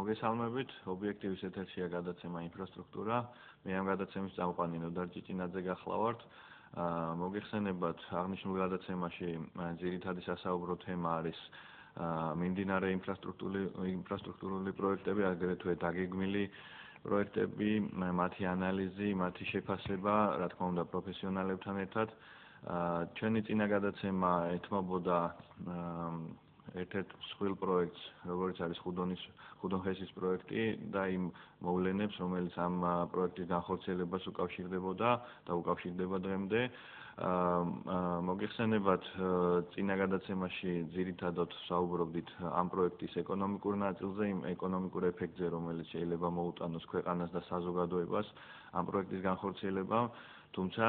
მოგესალმებით, ობიექტივის ეთერშია გადაცემა ინფრასტრუქტურა. მე ამ გადაცემის წამყვანი ნოდარ ჭიჭინაძე გახლავართ. მოგეხსენებათ, აღნიშნულ გადაცემაში ძირითადი სასაუბრო თემა არის მიმდინარე ინფრასტრუქტურული პროექტები, აგრეთვე დაგეგმილი პროექტები, მათი ანალიზი, მათი შეფასება, რა თქმა უნდა, პროფესიონალებთან ერთად. ჩვენი წინა გადაცემა ეთმობოდა ერთ-ერთ მსხვილ პროექტს, როგორც არის ხუდონხესის პროექტი და იმ მოვლენებს, რომელიც ამ პროექტის განხორციელებას უკავშირდებოდა და უკავშირდება დღემდე. მოგეხსენებათ, წინა გადაცემაში ძირითადად საუბრობდით ამ პროექტის ეკონომიკურ ნაწილზე, იმ ეკონომიკურ ეფექტზე, რომელიც შეიძლება მოუტანოს ქვეყანას და საზოგადოებას ამ პროექტის განხორციელებამ. თუმცა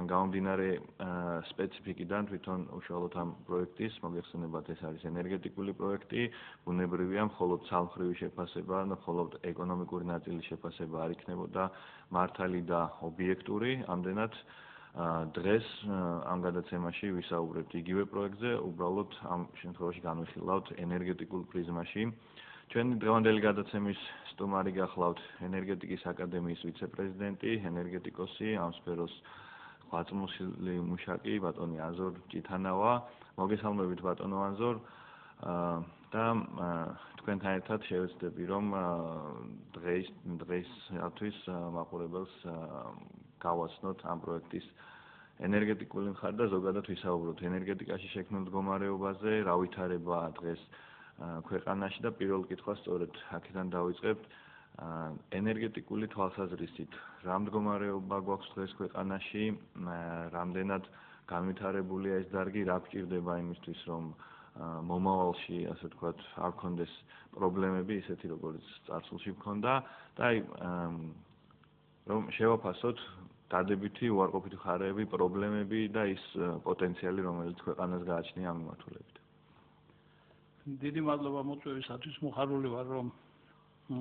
გამომდინარე სპეციფიკიდან თვითონ უშუალოდ ამ პროექტის მოგეხსენებათ, ეს არის ენერგეტიკული პროექტი, ბუნებრივია, მხოლოდ ცალმხრივი შეფასება და მხოლოდ ეკონომიკური ნაწილის შეფასება არ იქნებოდა მართალი და ობიექტური. ამდენად დღეს ამ გადაცემაში ვისაუბრებთ იგივე პროექტზე, უბრალოდ ამ შემთხვევაში განვიხილავთ ენერგეტიკულ პრიზმაში. ჩვენი დღევანდელი გადაცემის სტუმარი გახლავთ ენერგეტიკის აკადემიის ვიცე-პრეზიდენტი, ენერგეტიკოსი, ამ სფეროს ღვაწლმოსილი მუშაკი, ბატონი ანზორ ჭითანავა. მოგესალმებით, ბატონო ანზორ. და თქვენთან ერთად შევეცდები, რომ დღეისთვის მაყურებელს გავაცნოთ ამ პროექტის ენერგეტიკული მხარე და ზოგადად ვისაუბროთ ენერგეტიკაში შექმნილ მდგომარეობაზე, რა ვითარებაა დღეს ქვეყანაში და პირველ კითხვას სწორედ აქედან დავიწყებთ. ენერგეტიკული თვალსაზრისით, რა მდგომარეობა გვაქვს დღეს ქვეყანაში, რამდენად განვითარებულია ეს დარგი, რა გვჭირდება იმისთვის, რომ მომავალში, ასე ვთქვათ, არ გქონდეს პრობლემები, ისეთი როგორც წარსულში გქონდა და რომ შევაფასოთ დადებითი, უარყოფითი მხარეები, პრობლემები და ის პოტენციალი, რომელიც ქვეყანას გააჩნია ამ მიმართულებით. დიდი მადლობა მოწვევისათვის, მოხარული ვარ, რომ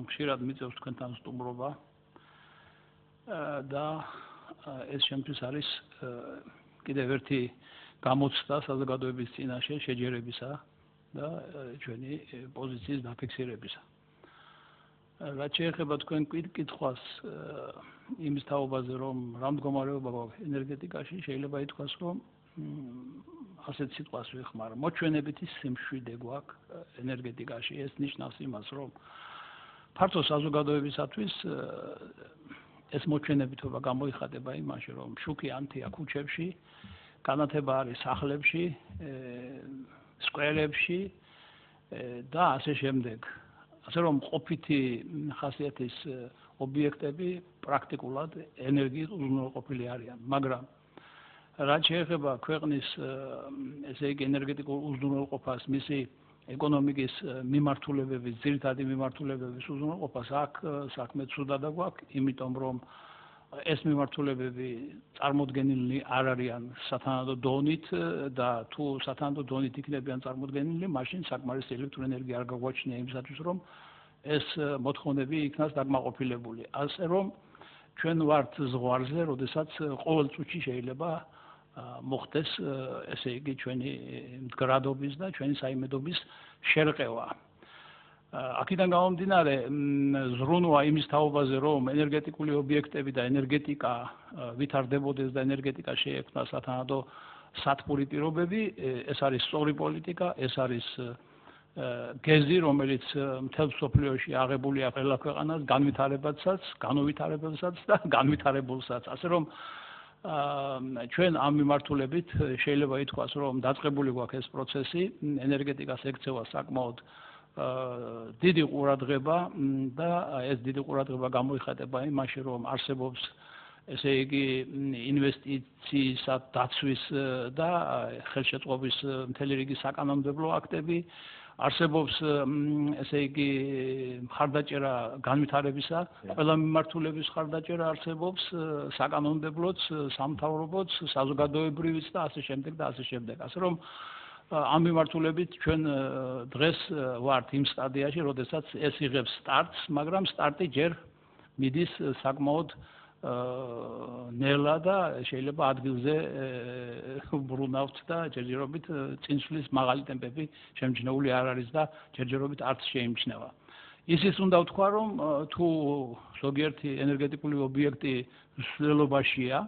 ხშირად მიწევს თქვენთან სტუმრობა და ეს შემთხვევით არის კიდევ ერთი გამოცდა საზოგადოების წინაშე შეჯერებისა და ჩვენი პოზიციის დაფიქსირებისა. რაც შეეხება თქვენ კითხვას იმის თაობაზე, რომ რა მდგომარეობა გვაქვს ენერგეტიკაში, შეიძლება ითქვას, რომ ასეთ სიტყვას ვიხმარ, მოჩვენებითი სიმშვიდე გვაქვს ენერგეტიკაში. ეს ნიშნავს იმას, რომ ფართო საზოგადოებისათვის ეს მოჩვენებითობა გამოიხატება იმაში, რომ შუქი ანთია ქუჩებში, განათება არის სახლებში, სკვერებში და ასე შემდეგ. ასე რომ ყოფითი ხასიათის ობიექტები პრაქტიკულად ენერგიით უზრუნველყოფილი არიან, მაგრამ რაც შეეხება ქვეყნის ესე იგი ენერგეტიკულ უზრუნველყოფას, მისი ეკონომიკის მიმართულებების, ძირითადი მიმართულებების უზრუნველყოფას, აქ საქმე ცუდად გვაქვს, იმიტომ რომ ეს მიმართულებები წარმოდგენილნი არ არიან სათანადო დონით და თუ სათანადო დონით იქნებიან წარმოდგენილნი, მაშინ საკმარისი ელექტროენერგია არ გაგვაჩნია იმისათვის, რომ ეს მოთხოვნები იქნას დაკმაყოფილებული. ასე რომ ჩვენ ვართ ზღვარზე, როდესაც ყოველ წუთში შეიძლება მოხდეს ესე იგი ჩვენი მდგრადობის და ჩვენი საიმედობის შერყევა. აქედან გამომდინარე, ზრუნვა იმის თაობაზე, რომ ენერგეტიკული ობიექტები და ენერგეტიკა ვითარდებოდეს და ენერგეტიკა შეექმნას სათანადო სათბური პირობები, ეს არის სწორი პოლიტიკა, ეს არის გეზი, რომელიც მთელ მსოფლიოში აღებულია ყველა ქვეყანას, განვითარებასაც, განუვითარებელსაც და განვითარებულსაც. ასე რომ ჩვენ ამ მიმართულებით შეიძლება ითქვას, რომ დაწყებული გვაქვს ეს პროცესი, ენერგეტიკას ექცევა საკმაოდ დიდი ყურადღება და ეს დიდი ყურადღება გამოიხატება იმაში, რომ არსებობს ესე იგი ინვესტიციისა დაცვის და ხელშეწყობის მთელი რიგი საკანონმდებლო აქტები, არსებობს ესე იგი მხარდაჭერა განვითარებისა, ყველა მიმართულების მხარდაჭერა არსებობს, საკანონმდებლოც, სამთავრობოც, საზოგადოებრივიც და ასე შემდეგ და ასე შემდეგ. ასე რომ ამ მიმართულებით ჩვენ დღეს ვართ იმ სტადიაში, როდესაც ეს იღებს სტარტს, მაგრამ სტარტი ჯერ მიდის საკმაოდ ნელა და შეიძლება ადგილზე ბრუნავთ და ჯერჯერობით წინსვლის მაღალი ტემპები შემჩნეული არ არის და ჯერჯერობით არც შეიმჩნევა. ისიც უნდა ვთქვა, რომ თუ ზოგიერთი ენერგეტიკული ობიექტი მსვლელობაშია,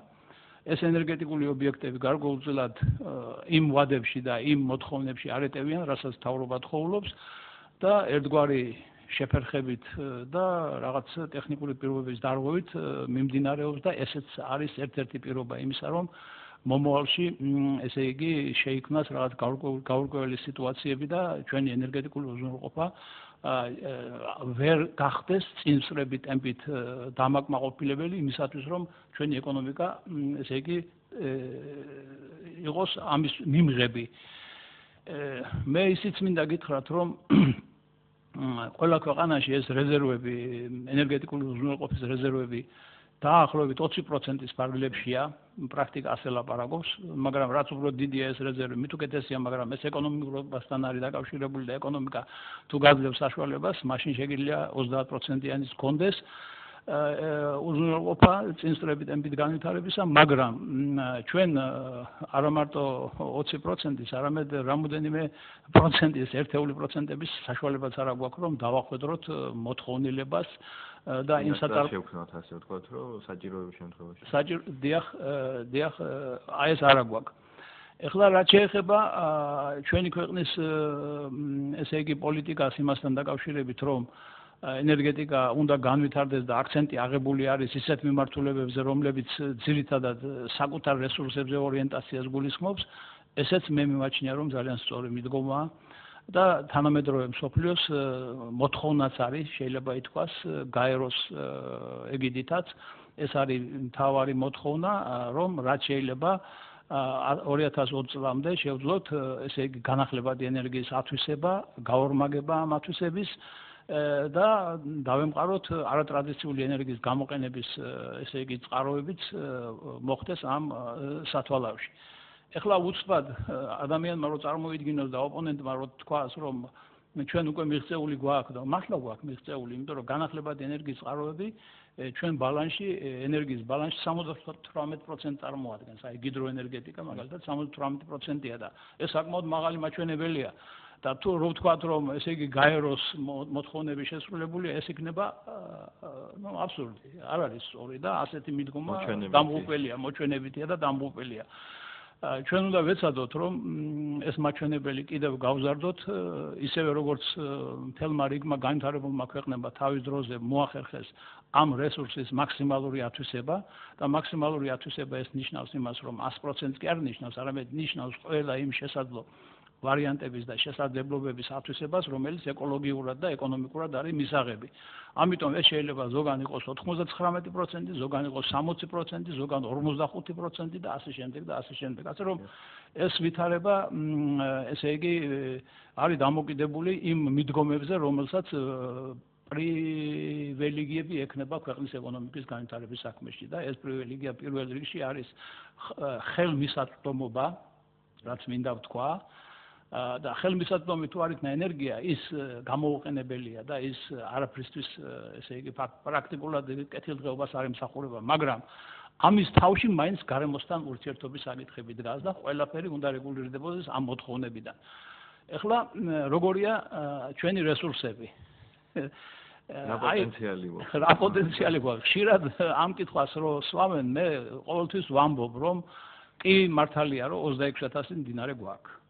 ეს ენერგეტიკული ობიექტები გარკვეულწილად იმ ვადებში და იმ მოთხოვნებში არ ეტევიან, რასაც მთავრობა თხოვლობს და ერთგვარი შეფერხებით და რაღაც ტექნიკური პირობების დარღვევით მიმდინარეობს და ესეც არის ერთ-ერთი პირობა იმისა, რომ მომავალში ესე იგი შეიქმნას რაღაც გაურკვეველი სიტუაციები და ჩვენი ენერგეტიკული უზრუნველყოფა ვერ გახდეს წინსწრები ტემპით დამაკმაყოფილებელი იმისათვის, რომ ჩვენი ეკონომიკა ესე იგი იყოს ამის მიმღები. მე ისიც მინდა გითხრათ, რომ ყველა ქვეყანაში ეს რეზერვები, ენერგეტიკული უზრუნველყოფის რეზერვები დაახლოებით 20%-ის ფარგლებშია, პრაქტიკა ასე ლაპარაკობს, მაგრამ რაც უფრო დიდია ეს რეზერვი, მით უკეთესია, მაგრამ ეს ეკონომიკურობასთან არის დაკავშირებული და ეკონომიკა თუ გაძლევს საშუალებას, მაშინ შეგიძლია 30%-იანიც გქონდეს უზრუნველყოფა წინსწრები ტემპით განვითარებისა, მაგრამ ჩვენ არა მარტო 20%-ის, არამედ რამოდენიმე პროცენტის, ერთეული პროცენტების საშუალებაც არ აქვს, რომ დავახვედროთ მოთხოვნილებას და იმ საწარმოო შევქნათ ასე ვთქვათ, რომ საჭიროების შემთხვევაში. დიახ, აი ეს არ აქვს. ეხლა რაც შეეხება ჩვენი ქვეყნის ესე იგი პოლიტიკას იმასთან დაკავშირებით, რომ ენერგეტიკა უნდა განვითარდეს და აქცენტი აღებული არის ისეთ მიმართულებებზე, რომლებიც ძირითადად საკუთარ რესურსებზე ორიენტაციას გულისხმობს, ესეც მე მიმაჩნია, რომ ძალიან სწორი მიდგომაა. და თანამედროვე მსოფლიოს მოთხოვნაც არის, შეიძლება ითქვას, გაეროს ეგიდითაც, ეს არის მთავარი მოთხოვნა, რომ რაც შეიძლება 2020 წლამდე შევძლოთ, ესე იგი განახლებადი ენერგიის ათვისება, გაორმაგება ამ ათვისების და დავემყაროთ არატრადიციული ენერგიის გამოყენების, ესე იგი წყაროებიც მოხდეს ამ სათვალავში. ეხლა უცბად ადამიანმა რო წარმოიდგინოს და ოპონენტმა რო თქვას, რომ ჩვენ უკვე მიღწეული გვაქვს და მართლა გვაქვს მიღწეული, იმიტომ რომ განახლებადი ენერგიის წყაროები ჩვენ ბალანსში, ენერგიის ბალანსში 78% წარმოადგენს, აი ჰიდროენერგეტიკა მაგალითად 78%-ია და ეს საკმაოდ მაღალი მაჩვენებელია. და თუ რო ვთქვათ, რომ ესე იგი გაეროს მოთხოვნები შესრულებულია, ეს იქნება აბსურდი, არ არის სწორი და ასეთი მიდგომა დამღუპელია, მოჩვენებითია და დამღუპელია. ჩვენ უნდა ვეცადოთ, რომ ეს მაჩვენებელი კიდევ გავზარდოთ, ისევე როგორც მთელმა რიგმა განვითარებულმა ქვეყნებმა თავის დროზე მოახერხეს ამ რესურსის მაქსიმალური ათვისება და მაქსიმალური ათვისება ეს ნიშნავს იმას, რომ 100%-ს კი არ ნიშნავს, არამედ ნიშნავს ყველა იმ შესაძლო ვარიანტების და შესაძლებლობების ათვისებას, რომელიც ეკოლოგიურად და ეკონომიკურად არის მისაღები. ამიტომ ეს შეიძლება ზოგან იყოს 99%, ზოგან იყოს 60%, ზოგან 45% და ასე შემდეგ და ასე შემდეგ. ასე რომ ეს ვითარება, ესე იგი, არის დამოკიდებული იმ მიდგომებზე, რომელსაც პრივილეგიები ექნება ქვეყნის ეკონომიკის განვითარების საქმეში და ეს პრივილეგია პირველ რიგში არის ხელმისაწვდომობა, რაც მინდა ვთქვა. და ხელმისაწვდომი თუ არ იქნა ენერგია, ის გამოუყენებელია და ის არაფრისთვის, ესე იგი, პრაქტიკულად კეთილდღეობას არ ემსახურება, მაგრამ ამის თავში მაინც გარემოსთან ურთიერთობის საკითხები დგას და ყველაფერი უნდა რეგულირდებოდეს ამ მოთხოვნებიდან. ეხლა როგორია ჩვენი რესურსები? რა პოტენციალი გვაქვს? ხშირად ამ კითხვას რო სვამენ, მე ყოველთვის ვამბობ, რომ კი მართალია, რომ 26000 მდინარე გვაქვს.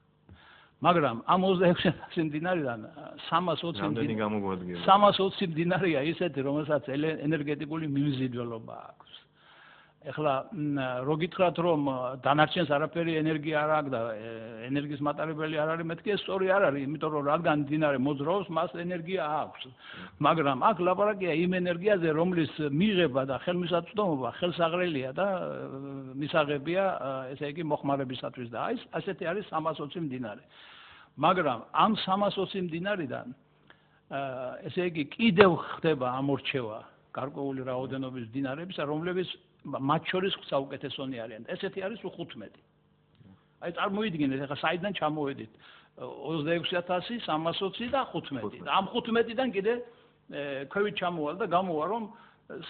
მაგრამ ამ 26000 მდინარიდან 320 მდინარეა ისეთი, რომელსაც ენერგეტიკული მიმზიდველობა აქვს. ეხლა რო გითხრათ, რომ დანარჩენს არაფერი ენერგია არ აქვს და ენერგიის მატარებელი არ არის, მეთქი ეს სწორი არ არის, იმიტომ რომ რადგან მდინარე მოძრაობს, მას ენერგია აქვს. მაგრამ აქ ლაპარაკია იმ ენერგიაზე, რომლის მიღება და ხელმისაწვდომობა ხელსაღრელია და მისაღებია, ესე იგი, მოხმარებისათვის და აი ასეთი არის 320 მდინარე. მაგრამ ამ 320 მდინარიდან ესე იგი კიდევ ხდება ამორჩევა გარკვეული რაოდენობის მდინარეებისა, რომლებიც მათ შორის საუკეთესონი არიან. ესეთი არის 15. აი წარმოიდგინეთ, ახლა საიდან ჩამოვედით 26000, 320 და 15. ამ 15-დან კიდე ქვევით ჩამოვალ და გამოვა, რომ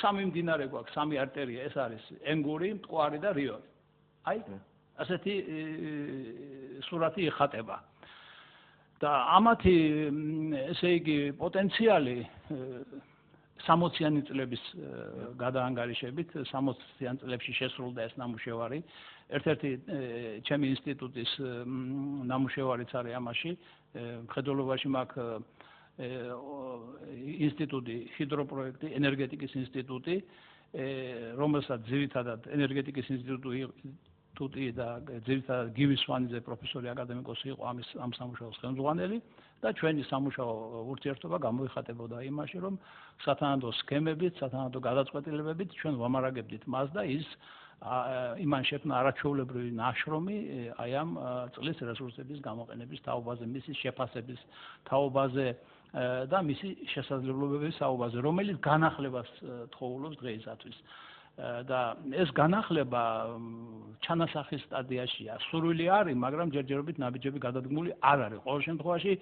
სამი მდინარე გვაქვს, სამი არტერია, ეს არის ენგური, მტკვარი და რიონი. აი ასეთი სურათი იხატება. და ამათი ესე იგი პოტენციალი 60-იანი წლების გადაანგარიშებით 60-იან წლებში შესრულდა ეს ნამუშევარი. ერთ-ერთი ჩემი ინსტიტუტის ნამუშევარიც არის ამაში. მხედველობაში მაქვს ინსტიტუტი, ჰიდროპროექტი, ენერგეტიკის ინსტიტუტი, რომელსაც ძირითადად ენერგეტიკის ინსტიტუტი და ძირითადად გივი სვანიძე პროფესორი აკადემიკოსი იყო ამ სამუშაოს ხელმძღვანელი და ჩვენი სამუშაო ურთიერთობა გამოიხატებოდა იმაში, რომ სათანადო სქემებით, სათანადო გადაწყვეტილებებით ჩვენ ვამარაგებდით მას და ის იმან შექმნა არაჩვეულებრივი ნაშრომი აი ამ წყლის რესურსების გამოყენების თაობაზე, მისი შეფასების თაობაზე და მისი შესაძლებლობების თაობაზე, რომელიც განახლებას თხოვლობს დღეისათვის. და ეს განახლება ჩანასახის სტადიაშია. სურვილი არის, მაგრამ ჯერჯერობით ნაბიჯები გადადგმული არ არის. ყოველ შემთხვევაში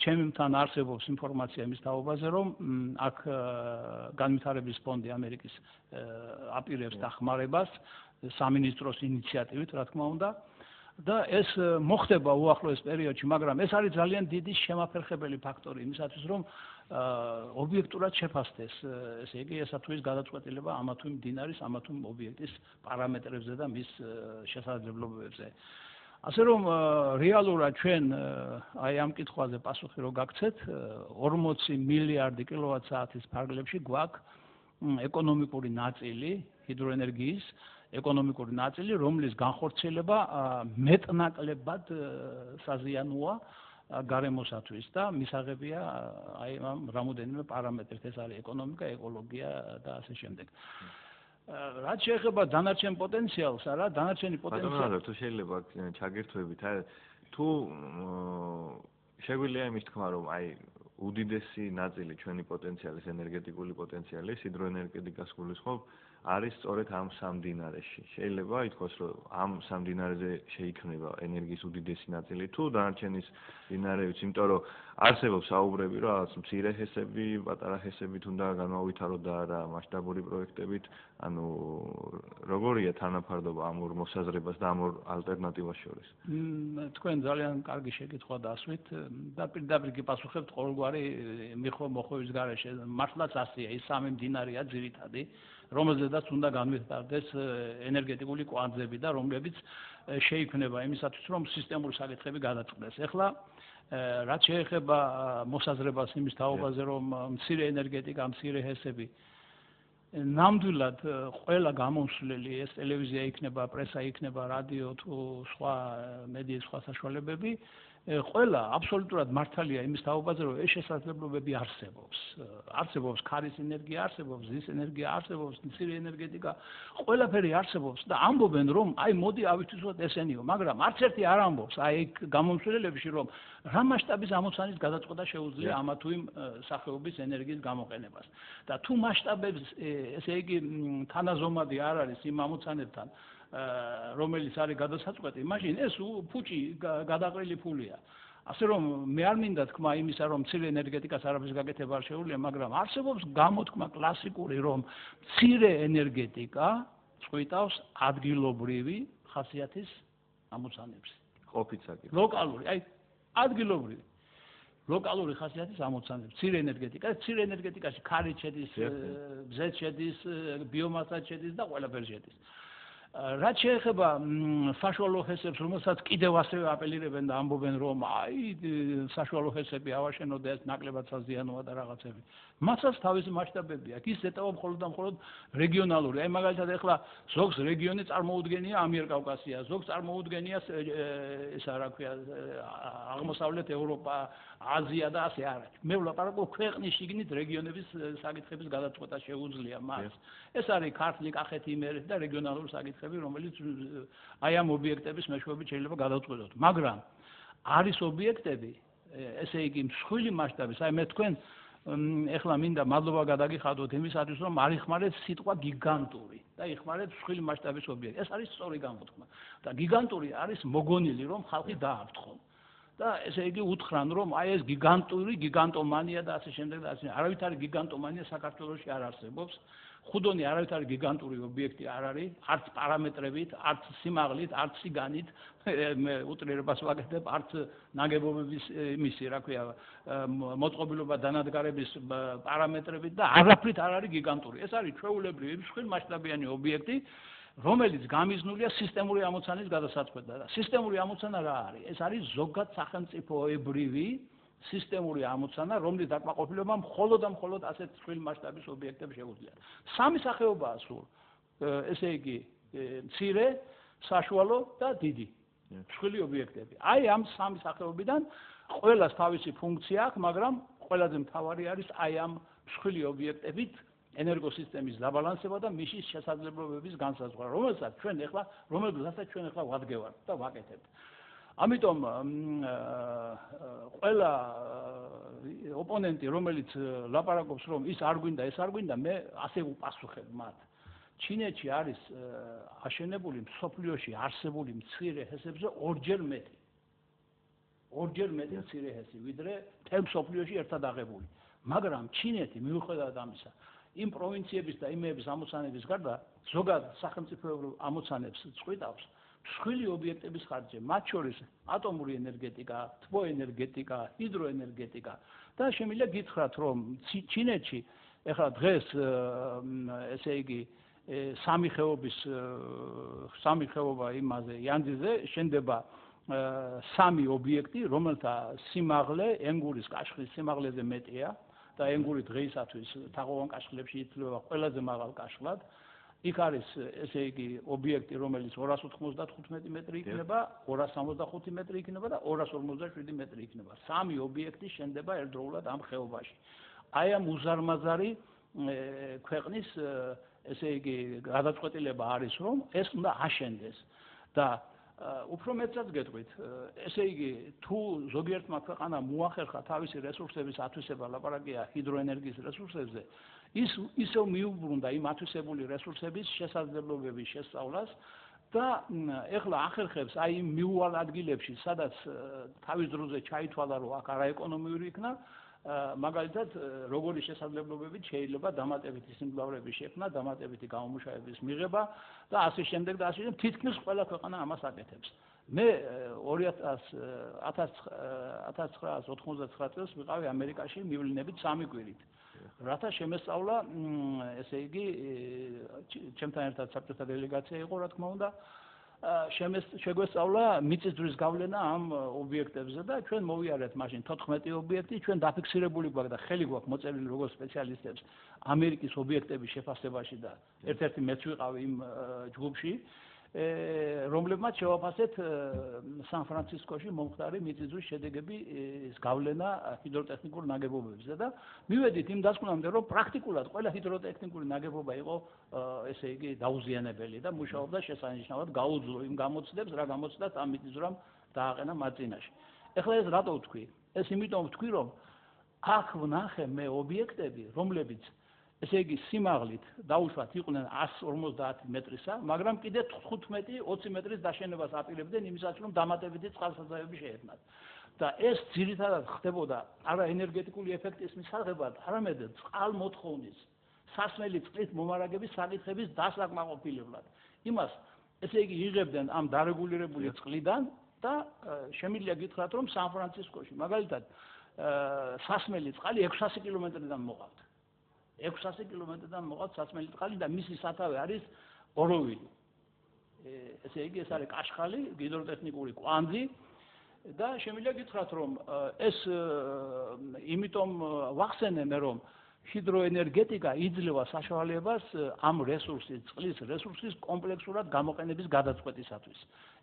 ჩემი მთან არსებობს ინფორმაცია იმის თაობაზე, რომ აქ განვითარების ფონდი ამერიკის აპირებს დახმარებას სამინისტროს ინიციატივით, რა თქმა უნდა. და ეს მოხდება უახლოეს პერიოდში, მაგრამ ეს არის ძალიან დიდი შემაფერხებელი ფაქტორი იმისათვის, რომ ობიექტურად შეფასდეს, ესე იგი, ესა თუ ის გადაწყვეტილება ამა თუ იმ მდინარის, ამა თუ იმ ობიექტის პარამეტრებზე და მის შესაძლებლობებზე. ასე რომ რეალურად ჩვენ აი ამ კითხვაზე პასუხი რო გაგცეთ, 40 მილიარდი კილოვატ-საათის ფარგლებში გვაქვს ეკონომიკური ნაწილი ჰიდროენერგიის ეკონომიკური ნაწილი, რომლის განხორციელება მეტნაკლებად საზიანოა გარემოსათვის და მისაღებია აი ამ რამოდენიმე პარამეტრით, ეს არის ეკონომიკა, ეკოლოგია და ასე შემდეგ. რაც შეეხება დანარჩენ პოტენციალს, არა, დანარჩენი პოტენციალი. თუ შეიძლება ჩაგერთვებით, თუ შეგვიძლია იმის თქმა, რომ აი უდიდესი ნაწილი ჩვენი პოტენციალის, ენერგეტიკული პოტენციალის, ჰიდროენერგეტიკას გულისხმობ, არის სწორედ ამ სამ მდინარეში. შეიძლება ითქვას, რომ ამ სამ მდინარეზე შეიქმნება ენერგიის უდიდესი ნაწილი, თუ დანარჩენის მდინარეებიც, იმიტომ რომ არსებობს საუბრები, რომ რაღაც მცირე ჰესები, პატარა ჰესებით უნდა განმავითაროთ და არა მასშტაბური პროექტებით, ანუ როგორია თანაფარდობა ამ ორ მოსაზრებას და ამ ორ ალტერნატივას შორის? თქვენ ძალიან კარგი შეკითხვა დასვით და პირდაპირ გიპასუხებთ ყოველგვარი მოხვევის გარეშე. მართლაც ასეა, ის სამი მდინარეა ძირითადი, რომელზედაც უნდა განვითარდეს ენერგეტიკული კვანძები და რომლებიც შეიქმნება იმისათვის, რომ სისტემური საკითხები გადაწყდეს. ეხლა რაც შეეხება მოსაზრებას იმის თაობაზე, რომ მცირე ენერგეტიკა, მცირე ჰესები ნამდვილად ყველა გამომსვლელი, ეს ტელევიზია იქნება, პრესა იქნება, რადიო თუ სხვა მედიის სხვა საშუალებები, ყველა აბსოლუტურად მართალია იმის თაობაზე, რომ ეს შესაძლებლობები არსებობს. არსებობს ქარის ენერგია, არსებობს ზის ენერგია, არსებობს მცირე ენერგეტიკა, ყველაფერი არსებობს და ამბობენ, რომ აი მოდი ავითვისოთ ესენიო, მაგრამ არც ერთი არ ამბობს, აი გამომსვლელებში, რომ რა მასშტაბის ამოცანის გადაწყვეტა შეუძლია ამა თუ იმ სახეობის ენერგიის გამოყენებას. და თუ მასშტაბებს, ესე იგი, თანაზომადი არ არის იმ ამოცანებთან, რომელიც არის გადასაწყვეტი, მაშინ ეს ფუჭი გადაყრილი ფულია. ასე რომ მე არ მინდა თქვა იმისა, რომ მცირე ენერგეტიკას არაფრის გაკეთება არ შეუძლია, მაგრამ არსებობს გამოთქმა კლასიკური, რომ მცირე ენერგეტიკა წყვიტავს ადგილობრივი ხასიათის ამოცანებს. ყოფით საკითხი. ლოკალური, აი ადგილობრივი. ლოკალური ხასიათის ამოცანებს. მცირე ენერგეტიკაში ქარი შედის, ბზეთ შედის, ბიომასა შედის და ყველაფერი შედის. რაც შეეხება საშუალო ჰესებს, რომელსაც კიდევ ასევე აპელირებენ და ამბობენ, რომ აი საშუალო ჰესები ავაშენოთ და ეს ნაკლებად საზიანოა და რაღაცები. მასაც თავისი მასშტაბები აქვს. ის ეტავა მხოლოდ და მხოლოდ რეგიონალური. აი მაგალითად ეხლა ზოგს რეგიონი წარმოუდგენია ამიერკავკასია, ზოგს წარმოუდგენია ესა რა ქვია აღმოსავლეთ ევროპა, აზია და ასე არის. მე ვლაპარაკობ ქვეყნის შიგნით რეგიონების საკითხების გადაწყვეტა შეუძლია მას. ეს არის ქართლი, კახეთი, იმერეთი და რეგიონალური საკითხები, რომელიც აი ამ ობიექტების მეშვეობით შეიძლება გადავწყვეტოთ. მაგრამ არის ობიექტები, ესე იგი მსხვილი მასშტაბის, აი მე თქვენ ეხლა მინდა მადლობა გადაგიხადოთ იმისათვის, რომ არ იხმარეთ სიტყვა გიგანტური და იხმარეთ მსხვილი მასშტაბის ობიექტი. ეს არის სწორი გამოთქმა. და გიგანტური არის მოგონილი, რომ ხალხი დააფრთხონ. და ესე იგი უთხრან რომ აი ეს გიგანტომანია და ასე შემდეგ და ასე არავითარი გიგანტომანია საქართველოში არ არსებობს ხუდონი არავითარი გიგანტური ობიექტი არ არის არც პარამეტრებით არც სიმაღლით არც სიგანით მე უტრირებას ვაკეთებ არც ნაგებობების იმისი რა ქვია მოწყობილობა დანადგარების პარამეტრებით და არაფრით არ არის გიგანტური ეს არის ჩვეულებრივი მსხვილმასშტაბიანი ობიექტი რომელიც გამიზნულია სისტემური ამოცანის გადასაწყვეტად და სისტემური ამოცანა რა არის ეს არის ზოგად სახელმწიფოებრივი სისტემური ამოცანა რომლის დაკმაყოფილება მხოლოდ და მხოლოდ ასეთ მსხვილ მასშტაბის ობიექტებს შეუძლია სამი სახეობაა სულ ესე იგი მცირე საშუალო და დიდი მსხვილი ობიექტები აი ამ სამი სახეობიდან ყველას თავისი ფუნქცია აქვს მაგრამ ყველაზე მთავარი არის აი ამ მსხვილი ობიექტებით ენერგოსისტემის დაბალანსება და მისის შესაძლებლობების განსაზღვრა რომელსაც ჩვენ ახლა ვადგევართ და ვაკეთებთ ამიტომ ყველა ოპონენტი რომელიც ლაპარაკობს რომ ის არ გვინდა ეს არ გვინდა მე ასე უპასუხებ მათ ჩინეთში არის აშენებული მსოფლიოში არსებული მცირე ჰესებზე ორჯერ მეტი მცირე ჰესი ვიდრე მთელ მსოფლიოში ერთად აღებული მაგრამ ჩინეთი მიუხედავად ამისა იმ პროვინციების და იმების ამოცანების გარდა ზოგად სახელმწიფოებრივ ამოცანებს წყვიტავს მსხვილი ობიექტების ხარჯზე მათ შორის ატომური ენერგეტიკა, თბოენერგეტიკა, ჰიდროენერგეტიკა და შემიძლია გითხრათ რომ ჩინეთში ეხლა დღეს ესე იგი სამი ხეობა იმაზე იანძიზე შენდება სამი ობიექტი რომელთა სიმაღლე ენგურის კაშხლის სიმაღლეზე მეტია და ენგური დღეისათვის თაღოვან კაშხლებში ითვლება ყველაზე მაღალ კაშხლად იქ არის ესე იგი ობიექტი რომელიც 295 მეტრი იქნება 265 მეტრი იქნება და 257 მეტრი იქნება სამი ობიექტი შენდება ერთდროულად ამ ხეობაში აი ამ უზარმაზარი ქვეყნის ესე იგი გადაწყვეტილება არის რომ ეს უნდა აშენდეს და უფრო მეტსაც გეტყვით ესე იგი თუ ზოგიერთმა ქვეყანამ მოახერხა თავისი რესურსების ათვისება ლაპარაკია ჰიდროენერგიის რესურსებზე ის ისევ მიუბრუნდა იმ ათვისებული რესურსების შესაძლებლობების შესწავლას და ეხლა ახერხებს აი იმ მიუვალ ადგილებში სადაც თავის დროზე ჩაითვალა რომ აქ არაეკონომიური იქნა მაგალითად როგორი შესაძლებლობებით შეიძლება დამატებითი სიმძლავრების შექმნა დამატებითი გამომუშავების მიღება და ასე შემდეგ და ასე შემდეგ თითქმის ყველა ქვეყანა ამას აკეთებს მე 1999 წელს ვიყავი ამერიკაში მივლინებით 3 კვირით რათა შემესწავლა ესე იგი ჩემთან ერთად საბჭოთა დელეგაცია იყო რა თქმა უნდა შეგვესწავლა მიწისძვრის გავლენა ამ ობიექტებზე და ჩვენ მოვიარეთ მაშინ 14 ობიექტი ჩვენ დაფიქსირებული გვაქვს და ხელი გვაქვს მოწერილი როგორც სპეციალისტებს ამერიკის ობიექტების შეფასებაში და ერთ-ერთი მეც ვიყავი იმ ჯგუფში რომლებმაც შევაფასეთ სან-ფრანცისკოში მომხდარი მიწისძვრის შედეგების გავლენა ჰიდროტექნიკურ ნაგებობებზე და მივედით იმ დასკვნამდე რომ პრაქტიკულად ყველა ჰიდროტექნიკური ნაგებობა იყო ესე იგი დაუზიანებელი და მუშაობდა შესანიშნავად გაუძლო იმ გამოცდებს რა გამოცდათ ამ მიწისძვრამ დააყენა მათ წინაშე. ეხლა ეს რატო ვთქვი? ეს იმიტომ ვთქვი რომ აქ ვნახე მე ობიექტები რომლებიც ესე იგი სიმაღლით დაუშვათ იყვნენ 150 მეტრისა, მაგრამ კიდე 15-20 მეტრის დაშენებას აპირებდნენ იმისათვის რომ დამატებითი წყალსაცავები შეექმნათ. და ეს ძირითადად ხდებოდა არა ენერგეტიკული ეფექტის მისაღებად, არამედ წყალმოთხოვნის, სასმელი წყლით მომარაგების საკითხების დასაკმაყოფილებლად. იმას ესე იგი იღებდნენ ამ დარეგულირებული წყლიდან და შემიძლია გითხრათ რომ სან-ფრანცისკოში მაგალითად სასმელი წყალი 600 კილომეტრიდან მოყავთ. 600 კილომეტრიდან მოყავთ სასმელი წყალი და მისი სათავე არის ოროვილი. ესე იგი ეს არის კაშხალი, ჰიდროტექნიკური კვანძი და შემიძლია გითხრათ რომ ეს იმიტომ ვახსენე მე რომ ჰიდროენერგეტიკა იძლევა საშუალებას ამ რესურსის, წყლის რესურსის კომპლექსურად გამოყენების გადაწყვეტისათვის.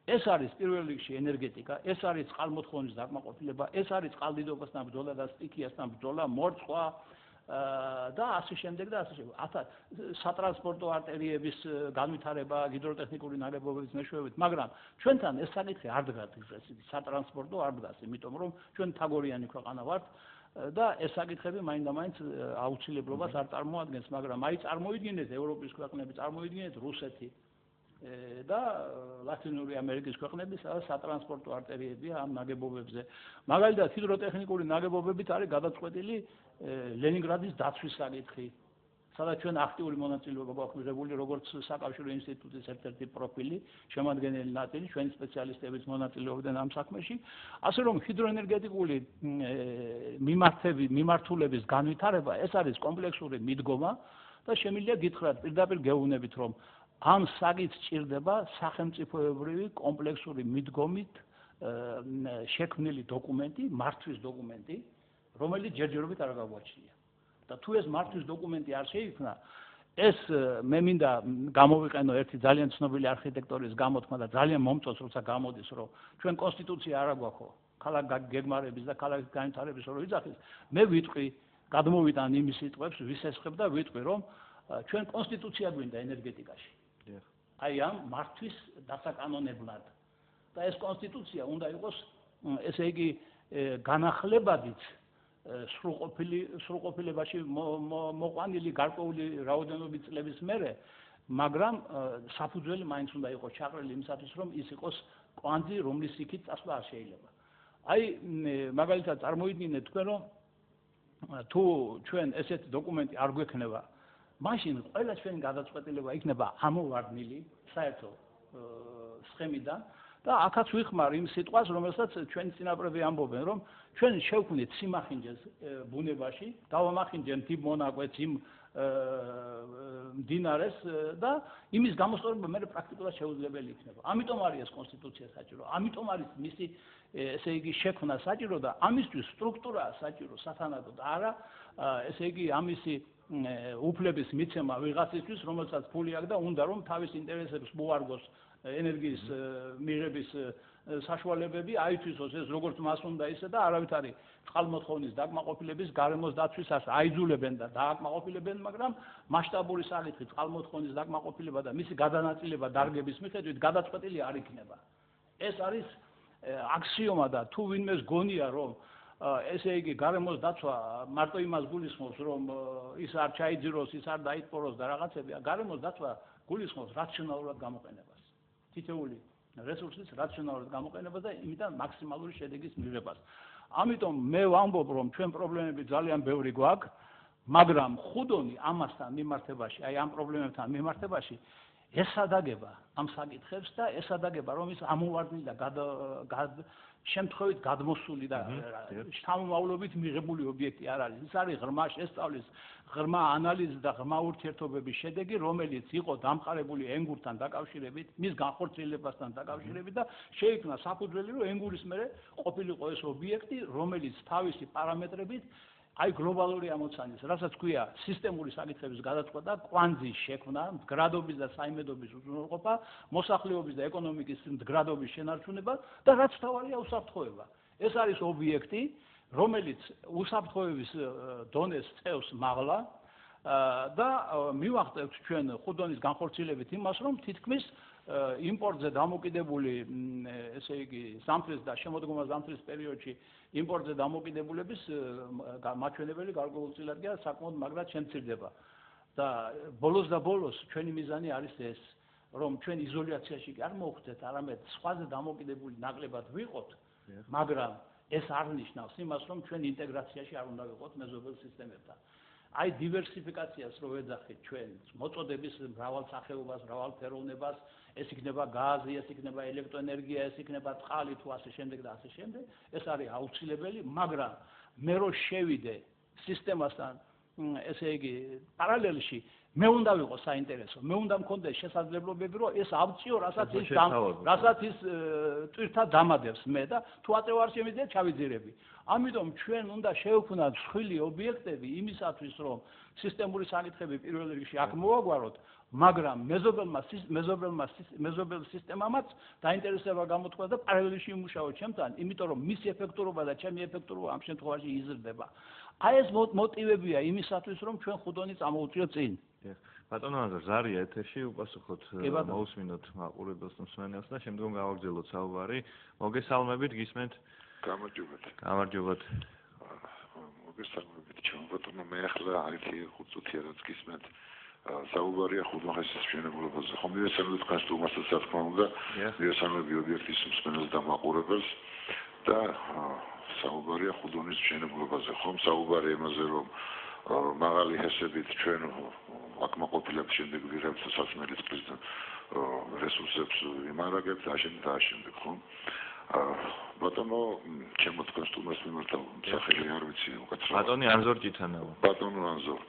ეს არის პირველ რიგში ენერგეტიკა, ეს არის წყალმოთხოვნის დაკმაყოფილება, ეს არის წყალდიდობასთან ბრძოლა და სტიქიასთან ბრძოლა, მორწყვა და ასე შემდეგ და ასე შემდეგ. სატრანსპორტო არტერიების განვითარება, ჰიდროტექნიკური ნაგებობების მეშვეობით, მაგრამ ჩვენთან ეს საკითხი არ დგას დღეს, სატრანსპორტო არ დგას, იმიტომ რომ ჩვენ თაგორიანი ქვეყანა ვართ და ეს საკითხები მაინდა-მაინც აუცილებლობას არ წარმოადგენს, მაგრამ აი წარმოიდგინეთ ევროპის ქვეყნები, წარმოიდგინეთ რუსეთი, და ლათინური ამერიკის ქვეყნების სატრანსპორტო არტერიებია ამ ნაგებობებზე. მაგალითად, ჰიდროტექნიკური ნაგებობებით არის გადაწყვეტილი ლენინგრადის დაცვის საკითხი, სადაც ჩვენ აქტიური მონაწილეობა გვაქვს მიღებული, როგორც საკავშირო ინსტიტუტის ერთ-ერთი პროფილი, შემადგენელი ნაწილი, ჩვენი სპეციალისტებიც მონაწილეობდნენ ამ საქმეში, ასე რომ ჰიდროენერგეტიკული მიმართულების განვითარება ეს არის კომპლექსური მიდგომა და შემიძლია გითხრათ პირდაპირ გეუბნებით, რომ ამ საკითხს ჭირდება სახელმწიფოებრივი კომპლექსური მიდგომით შექმნილი დოკუმენტი, მართვის დოკუმენტი, რომელიც ჯერჯერობით არ გაგვაჩნია. და თუ ეს მართვის დოკუმენტი არ შეიქმნა, ეს მე მინდა გამოვიყენო ერთი ძალიან ცნობილი არქიტექტორის გამოთქმა და ძალიან მომწონს, როცა გამოდის, რომ ჩვენ კონსტიტუცია არ აგვაქვს ქალაქ გეგმარების და ქალაქის განვითარების რო ვიძახის, მე ვიტყვი, გადმოვიტან იმის სიტყვებს, ვისესხებ და ვიტყვი, რომ ჩვენ კონსტიტუცია გვინდა ენერგეტიკაში. აი ამ მართვის დასაკანონებლად. და ეს კონსტიტუცია უნდა იყოს, ესე იგი, განახლებადით სრულყოფილებაში მოყვანილი გარკვეული რაოდენობით წლების მერე, მაგრამ საფუძველი მაინც უნდა იყოს ჩაყრილი იმისათვის, რომ ის იყოს კვანძი, რომლის იქით წასვლა არ შეიძლება. აი, მაგალითად წარმოიდგინეთ თქვენ, რომ თუ ჩვენ ესეთი დოკუმენტი არ გვექნება, მაშინ ყველა ჩვენი გადაწყვეტილება იქნება ამოვარდნილი საერთო სხემიდან და აქაც ვიხმარ იმ სიტყვას, რომელსაც ჩვენი წინაპრები ამბობენ, რომ ჩვენ შევქმნით სიმახინჯეს ბუნებაში, დავამახინჯეთ იმ მონაკვეთს, იმ მდინარეს და იმის გამოსწორება მე პრაქტიკულად შეუძლებელი იქნება. ამიტომ არის ეს კონსტიტუცია საჭირო, ამიტომ არის მისი ესე იგი შექმნა საჭირო და ამისთვის სტრუქტურაა საჭირო სათანადოდ არა, ესე იგი ამისი უფლების მიცემა ვიღაცისთვის, რომელსაც ფული აქვს და უნდა რომ თავის ინტერესებს მოარგოს ენერგიის მიღების საშუალებები აითვისოს ეს როგორც მას უნდა ისე და არავითარი წყალმოთხოვნის დაკმაყოფილების გარემოს დაცვისას აიძულებენ და დააკმაყოფილებენ, მაგრამ მასშტაბური საკითხი წყალმოთხოვნის დაკმაყოფილება და მისი გადანაწილება დარგების მიხედვით გადაწყვეტილი არ იქნება. ეს არის აქსიომა და თუ ვინმეს გონია რომ ესე იგი გარემოს დაცვა მარტო იმას გულისხმობს რომ ის არ ჩაიძიროს, ის არ დაიტყოროს და რაღაცები, გარემოს დაცვა გულისხმობს რაციონალურად გამოყენებას. თითოეული რესურსის რაციონალურად გამოყენებას და იმიდან მაქსიმალური შედეგის მიღებას. ამიტომ მე ვამბობ რომ ჩვენ პრობლემები ძალიან ბევრი გვაქვს, მაგრამ ხუდონი ამასთან მიმართებაში, აი ამ პრობლემებთან მიმართებაში ესადაგება ამ საკითხებს და ესადაგება რომ ის ამოვარდნილი და შემთხვევით გადმოსული და შთამომავლობით მიღებული ობიექტი არ არის. ის არის ღრმა შესწავლის, ღრმა ანალიზის და ღრმა ურთიერთობების შედეგი, რომელიც იყო დამყარებული ენგურთან დაკავშირებით, მის განხორციელებასთან დაკავშირებით და შეიქმნა საფუძველი, რომ ენგურის მერე ყოფილიყო ეს ობიექტი, რომელიც თავისი პარამეტრებით აი გლობალური ამოცანის, რასაც ქვია სისტემური საკითხების გადაწყვეტა, კვანძის შექმნა, მდგრადობის და საიმედობის უზრუნველყოფა, მოსახლეობის და ეკონომიკის მდგრადობის შენარჩუნება და რაც თავარია უსაფრთხოება. ეს არის ობიექტი, რომელიც უსაფრთხოების დონეს წევს მაღლა და მივახტევთ ჩვენ ხუდონის განხორციელებით იმას, რომ თითქმის იმპორტზე დამოკიდებული, ესე იგი, ზამთრის და შემოდგომა ზამთრის პერიოდში იმპორტზე დამოკიდებულების მაჩვენებელი გარკვეულწილადია საკმაოდ მაგრად შემცირდება. და ბოლოს და ბოლოს ჩვენი მიზანი არის ეს, რომ ჩვენ იზოლაციაში არ მოვხვდეთ, არამედ სხვაზე დამოკიდებული ნაკლებად ვიყოთ, მაგრამ ეს არ ნიშნავს იმას, რომ ჩვენ ინტეგრაციაში არ უნდა ვიყოთ მეზობელ სისტემებთან. აი დივერსიფიკაციას რო ვეძახით ჩვენ მოწოდების მრავალ სახეობას, მრავალ ფეროვნებას, ეს იქნება გაზი, ეს იქნება ელექტროენერგია, ეს იქნება წყალი თუ ასე შემდეგ და ასე შემდეგ, ეს არის აუცილებელი, მაგრამ მე რო შევიდე სისტემასთან, ესე იგი, პარალელში მე უნდა ვიყო საინტერესო, მე უნდა მქონდეს შესაძლებლობები, რომ ეს ავწიო, რასაც ის ტვირთად დამადებს მე და თუ აწევ არ შემიძლია ჩავიძირები. ამიტომ ჩვენ უნდა შევქმნათ მსხვილი ობიექტები იმისათვის, რომ სისტემური საკითხები პირველ რიგში აქ მოვაგვაროთ, მაგრამ მეზობელ სისტემამაც დაინტერესება გამოთქვა და პარალელში იმუშაოთ ჩემთან, იმიტომ რომ მისი ეფექტურობა და ჩემი ეფექტურობა ამ შემთხვევაში იზრდება. აი ეს მოტივებია იმისათვის, რომ ჩვენ ხუდონი წამოვწიოთ წინ. ბატონო აზარ, ზარია ეთერში, უპასუხოთ მოусმინოთ მაყურებელს და მსმენელს და შემდგომ გავაგრძელოთ საუბარი. მოგესალმებით, გისმენთ? გამარჯობათ. მოგესალმებით, ჩემო ბატონო, მე ახლა არის 5 წუთია რაც გისმენთ. საუბარია ხუთმახესის მშენებლობაზე. ხომ მივესალმებით კასტუმასაც რა თქმა უნდა, მივესალმები ობიექტის მსმენელს და მაყურებელს და საუბარია ხუდონის მშენებლობაზე. ხომ საუბარია იმაზე, რომ მაღალი ჰესებით ჩვენ აკმაყოფილებს შემდეგ ვიღებთ სასმელი წყლის რესურსებს იმარაგებთ და ამავდროულად, ხომ? ბატონო, ჩემო კასტუმას მიმართავ სახელი არ ვიცი უკაცრავად. ბატონი ანზორ ჭითანავა. ბატონო ანზორ,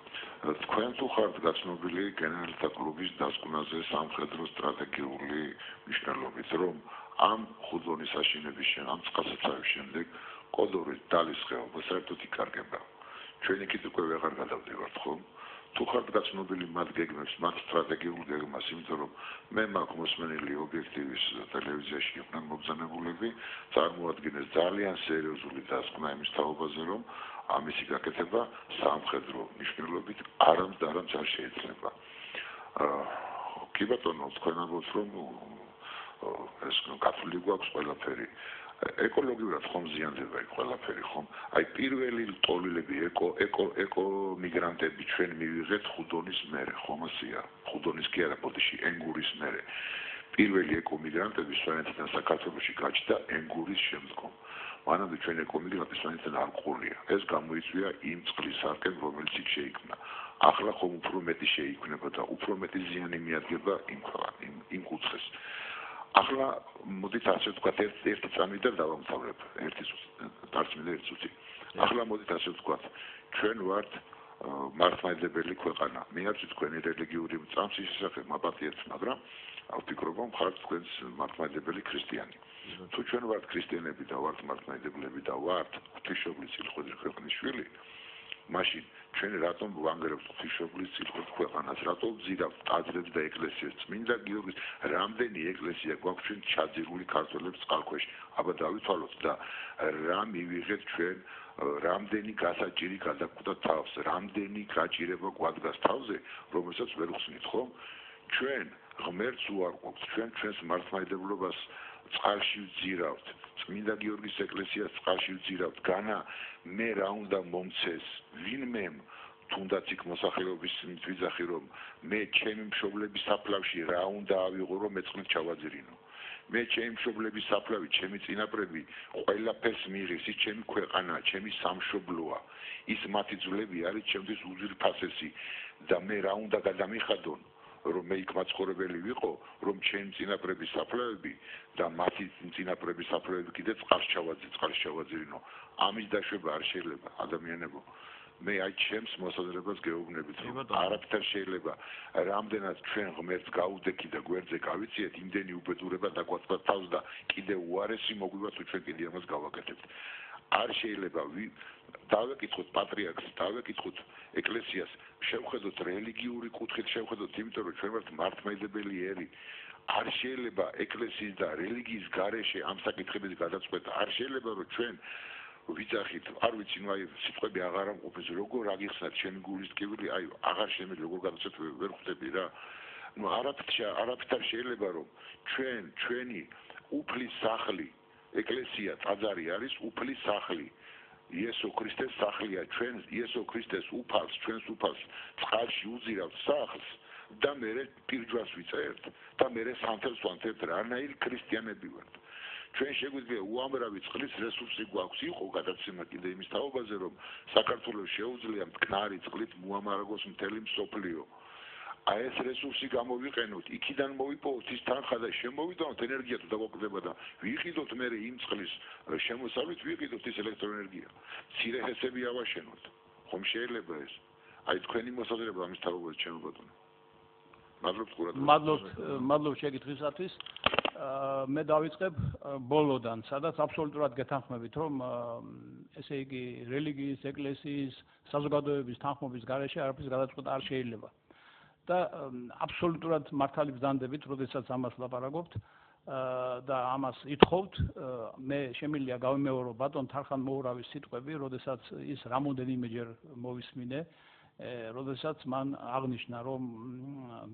თქვენ თუ ხართ გაცნობილი გენერალთა კლუბის დასკვნაზე სამხედრო სტრატეგიული მნიშვნელობით, რომ ამ ხუდონის აშენების ამ წყალსაცავის შემდეგ კოდორის დალის ხეობა საერთოდ იკარგება. ჩვენ იქით უკვე ვეღარ გადავდივართ, ხო? თუ ხართ გაცნობილი მათ გეგმებს, მათ სტრატეგიულ გეგმას, იმიტომ რომ მე მაქვს მოსმენილი ობიექტივის ტელევიზიაში იყვნენ მობრძანებულები, წარმოადგენს ძალიან სერიოზული დასკვნა იმის თაობაზე, რომ ამისი გაკეთება სამხედრო მნიშვნელობით არამც და არამც არ შეიძლება. კი ბატონო, თქვენ ამბობთ, რომ ეს გათვლილი გვაქვს ყველაფერი. ეკოლოგიურად ხომ ზიანდება იქ ყველაფერი, ხომ? აი პირველი ტოლილები ეკო მიგრანტები ჩვენ მივიღეთ ხუდონის მერე, ხომ ასეა? ხუდონის კი არა, ბოდიში ენგურის მერე. პირველი ეკო მიგრანტები სვანეთიდან საქართველოში გაჩნდა ენგურის შემდგომ. მანამდე ჩვენ ეკო მიგრანტები სვანეთიდან არ ყოლია. ეს გამოიწვია იმ წყლის არკენ, რომელიც იქ შეიქმნა. ახლა ხომ უფრო მეტი შეიქმნება და უფრო მეტი ზიანი მიადგება იმ კუთხეს. ახლა მოდით ასე ვთქვათ, ერთი წამი და დავამთავრებ. ერთი წუთი. ახლა მოდით ასე ვთქვათ, ჩვენ ვართ მართლმადიდებელი ქვეყანა. მე არ ვიცი თქვენი რელიგიური წამსის შესახებ მაპატიეთ, მაგრამ ვფიქრობ, რომ ხართ თქვენს მართლმადიდებელი ქრისტიანი. თუ ჩვენ ვართ ქრისტიანები და ვართ მართლმადიდებლები და ვართ ღვთისმშობლის სილხოძის ქვეყნის შვილი, მაშინ ჩვენ რატომ ვანგრევთ ღვთისმშობლის სილხოძის ქვეყანას? რატომ ვძირავთ ტაძრებს და ეკლესიებს? წმინდა გიორგის რამდენი ეკლესია გვაქვს ჩვენ ჩაძირული ქართველებს წყალქვეშ? აბა დავითვალოთ და რა მივიღეთ ჩვენ, რამდენი გასაჭირი გადაგვდა თავს, რამდენი გაჭირება გვადგას თავზე, რომელსაც ვერ ხსნით, ხომ? ჩვენ ღმერთს უარყოფთ, ჩვენ ჩვენს მართლმადიდებლობას წყალში ვძირავთ. წმინდა გიორგის ეკლესიას წყალში ვძირავთ. განა მე რა უნდა მომცეს ვინმემ თუნდაც იქ მოსახლეობის ვიძახი რომ მე ჩემი მშობლების საფლავში რა უნდა ავიღო რომ მე წყლით ჩავაძირინო. მე ჩემი მშობლების საფლავი, ჩემი წინაპრები ყველაფერს მიიღეს, ის ჩემი ქვეყანა, ჩემი სამშობლოა. ის მათი ძვლები არის ჩემთვის უძვირფასესი და მე რა უნდა გადამიხადონ რომ მე იქ მაცხოვრებელი ვიყო, რომ ჩემი წინაპრების საფლავები და მათი წინაპრების საფლავები კიდე წყალში ჩავაძირინო. ამის დაშვება არ შეიძლება ადამიანებო. მე აი ჩემს მოსაზრებას გეუბნებით, რომ არაფერ შეიძლება. რამდენად ჩვენ ღმერთს გაუდექი და გვერდზე გავიწიეთ, იმდენი უბედურება დაგვაწყდა თავს და კიდე უარესი მოგვივა თუ ჩვენ კიდე ამას გავაკეთებთ. არ შეიძლება დავეკითხოთ პატრიარქს, დავეკითხოთ ეკლესიას, შევხედოთ რელიგიური კუთხით, შევხედოთ, იმიტომ რომ ჩვენ ვართ მართლმადიდებელი ერი. არ შეიძლება ეკლესიის და რელიგიის გარეშე ამ საკითხების გადაწყვეტა. არ შეიძლება რომ ჩვენ ვიძახით, არ ვიცი, ნუ აი სიტყვები აღარ ამყოფეს, როგორ აგიხსნათ ჩემი გულის ტკივილი, აი აღარ შემიძლია როგორ გადაწყვეტ ვერ ხვდები რა. ნუ არაფერ შეიძლება რომ ჩვენი უფლის სახლი, ეკლესია, ტაძარი არის უფლის სახლი. იესო ქრისტეს სახლია, ჩვენ იესო ქრისტეს უფალს, ჩვენს უფალს წყალში უძირავთ სახლს და მერე პირჯვარს ვიწერთ და მერე სანთელს ვანთებთ, რანაირ ქრისტიანები ვართ. ჩვენ შეგვიძლია უამრავი წყლის რესურსი გვაქვს, იყო გადაცემა კიდე იმის თაობაზე, რომ საქართველოს შეუძლია მტკნარი წყლით მოამარაგოს მთელი მსოფლიო. აი ეს რესურსი გამოვიყენოთ, იქიდან მოვიპოვოთ ის თანხა და შემოვიდანოთ ენერგია თუ დაგვაკლდება და ვიყიდოთ მე იმ წყლის შემოსავლით, ვიყიდოთ ის ელექტროენერგია. მცირე ჰესები ავაშენოთ. ხომ შეიძლება ეს? აი თქვენი მოსაზრება ამის თაობაზე ჩემო ბატონო. მადლობთ ყურადღებისთვის. მადლობ შეკითხვისათვის. მე დავიწყებ ბოლოდან, სადაც აბსოლუტურად გეთანხმებით, რომ ესე იგი რელიგიის, ეკლესიის, საზოგადოების თანხმობის გარეშე არაფრის გადაწყვეტა არ შეიძლება. და აბსოლუტურად მართალი ბრძანდებით, როდესაც ამას ლაპარაკობთ და ამას ითხოვთ, მე შემიძლია გავიმეორო ბატონ თარხან მოურავის სიტყვები, როდესაც ის რამოდენიმეჯერ მოვისმინე, როდესაც მან აღნიშნა, რომ